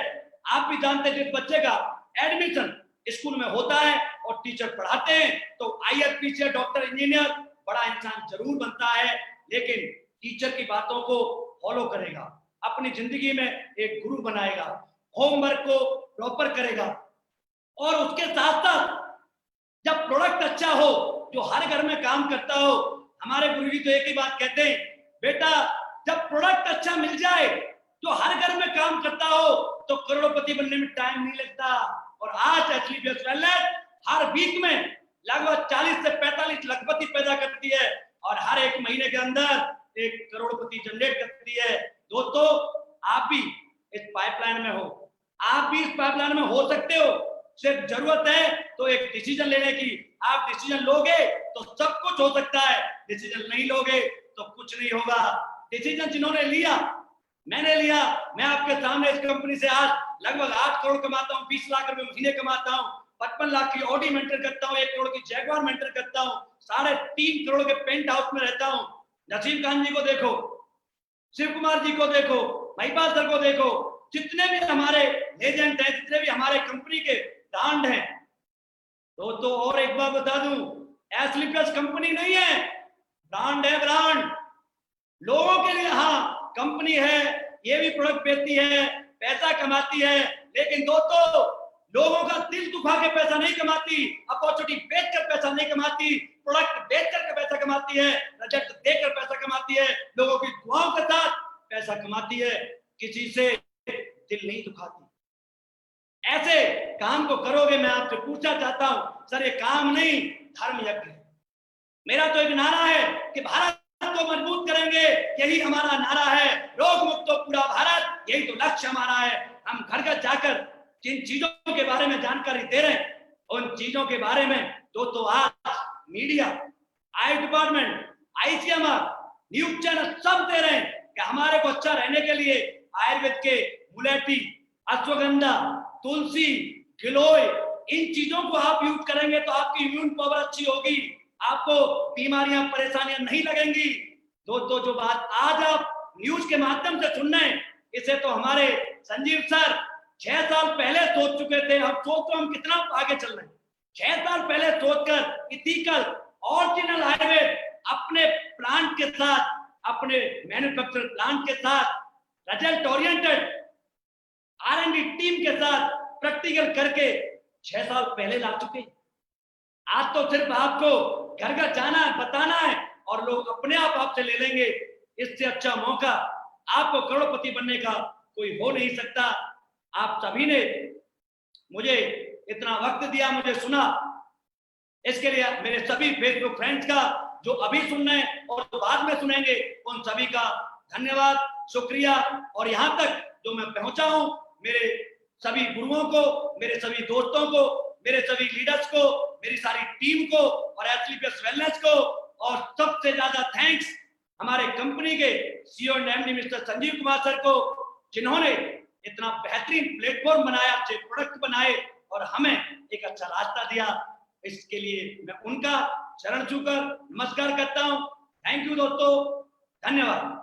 Speaker 2: आप भी जानते हैं, जिस बच्चे का एडमिशन स्कूल में होता है और टीचर पढ़ाते हैं तो आईएएस पीसीएस डॉक्टर इंजीनियर बड़ा इंसान जरूर बनता है, लेकिन टीचर की बातों को फॉलो करेगा, अपनी जिंदगी में एक गुरु बनाएगा, होमवर्क को प्रॉपर करेगा। और उसके साथ साथ जब प्रोडक्ट अच्छा हो, जो हर घर में काम करता हो, हमारे गुरु जी तो एक ही बात कहते हैं, बेटा जब प्रोडक्ट अच्छा मिल जाए जो हर घर में काम करता हो तो करोड़पति बनने में टाइम नहीं लगता। और आज एचलीपीएस वेलनेस हर वीक में लगभग 40 से 45 लखपति पैदा करती है और हर एक महीने के अंदर एक करोड़पति जनरेट करती है। दोस्तों, आप भी इस पाइपलाइन में हो, आप भी इस पाइपलाइन में हो सकते हो, सिर्फ जरूरत है तो एक डिसीजन लेने की। आप डिसीजन लोगे तो सब कुछ हो सकता है, डिसीजन नहीं लोगे तो कुछ नहीं होगा। डिसीजन जिन्होंने लिया, मैंने लिया, मैं आपके सामने इस कंपनी से आज लगभग 8 करोड़ कमाता हूँ, 20 लाख रुपए महीने कमाता हूँ, 55 लाख की ऑडी मेंटेन करता हूँ, 1 करोड़ की जैगवार मेंटेन करता हूँ, 3.5 करोड़ के पेंट हाउस में रहता हूँ। नसीम खान जी को देखो, शिव कुमार जी को देखो, महिपाल सर को देखो, जितने भी हमारे लेजेंड हैं, जितने भी हमारे कंपनी के ब्रांड हैं। तो और एक बार बता दूं, एचलीपीएस कंपनी नहीं है, ब्रांड है, ब्रांड लोगों के लिए। हाँ, कंपनी है, ये भी प्रोडक्ट बेचती है, पैसा कमाती है, लेकिन दोस्तों लोगों का दिल दुखा के पैसा नहीं कमाती, अपॉर्चुनिटी बेचकर पैसा नहीं कमाती, प्रोडक्ट बेचकर पैसा कमाती है, रिजल्ट देकर पैसा कमाती है, लोगों की दुआओं के साथ पैसा कमाती है, किसी से दिल नहीं दुखाती। ऐसे काम को करोगे, मैं आपसे पूछना चाहता हूं सर, ये काम नहीं धर्म यज्ञ है। मेरा तो एक नारा है कि भारत को मजबूत करेंगे, यही हमारा नारा है, रोग मुक्त पूरा भारत, यही तो लक्ष्य हमारा है। हम घर घर जाकर जिन चीजों के बारे में जानकारी दे रहे हैं, उन चीजों के बारे में दोस्तों आज मीडिया, आई डिपार्टमेंट, आईसीएमआर, न्यूज चैनल सब दे रहे हैं कि हमारे को अच्छा रहने के लिए आयुर्वेद के मुलेठी, अश्वगंधा, तुलसी, गिलोय, इन चीजों को आप यूज करेंगे तो आपकी इम्यून पावर अच्छी होगी, आपको बीमारियां परेशानियां नहीं लगेंगी। दोस्तों, जो बात आज आप न्यूज के माध्यम से सुन रहे हैं, इसे तो हमारे संजीव सर 6 साल पहले सोच चुके थे। हम सोचो हम कितना आगे चल रहे हैं, 6 साल पहले सोचकर इथिकल ओरिजिनल आयुर्वेद अपने प्लांट के साथ, अपने मैन्युफैक्चर प्लांट के साथ, रिजल्ट ओरिएंटेड R&D टीम के साथ प्रैक्टिकल करके 6 साल पहले ला चुके। आज तो सिर्फ आपको घर घर जाना है, बताना है और लोग अपने आप आपसे ले लेंगे। इससे अच्छा मौका आपको करोड़पति बनने का कोई हो नहीं सकता। आप सभी ने मुझे इतना वक्त दिया, मुझे सुना, इसके लिए मेरे सभी फेसबुक फ्रेंड्स का, जो अभी सुन रहे हैं और जो बाद में सुनेंगे, उन सभी का धन्यवाद, शुक्रिया। और यहाँ तक जो मैं पहुंचा हूं, मेरे सभी गुरुओं को, मेरे सभी दोस्तों को, मेरे सभी लीडर्स को, मेरी सारी टीम को और एचलीपीएस वेलनेस को, और सबसे ज्यादा थैंक्स हमारे कंपनी के CEO and MD mister Sanjeev Kumar sir को, जिन्होंने इतना बेहतरीन प्लेटफॉर्म बनाया, अच्छे प्रोडक्ट बनाए और हमें एक अच्छा रास्ता दिया। इसके लिए मैं उनका चरण छूकर नमस्कार करता हूं। थैंक यू दोस्तों, धन्यवाद।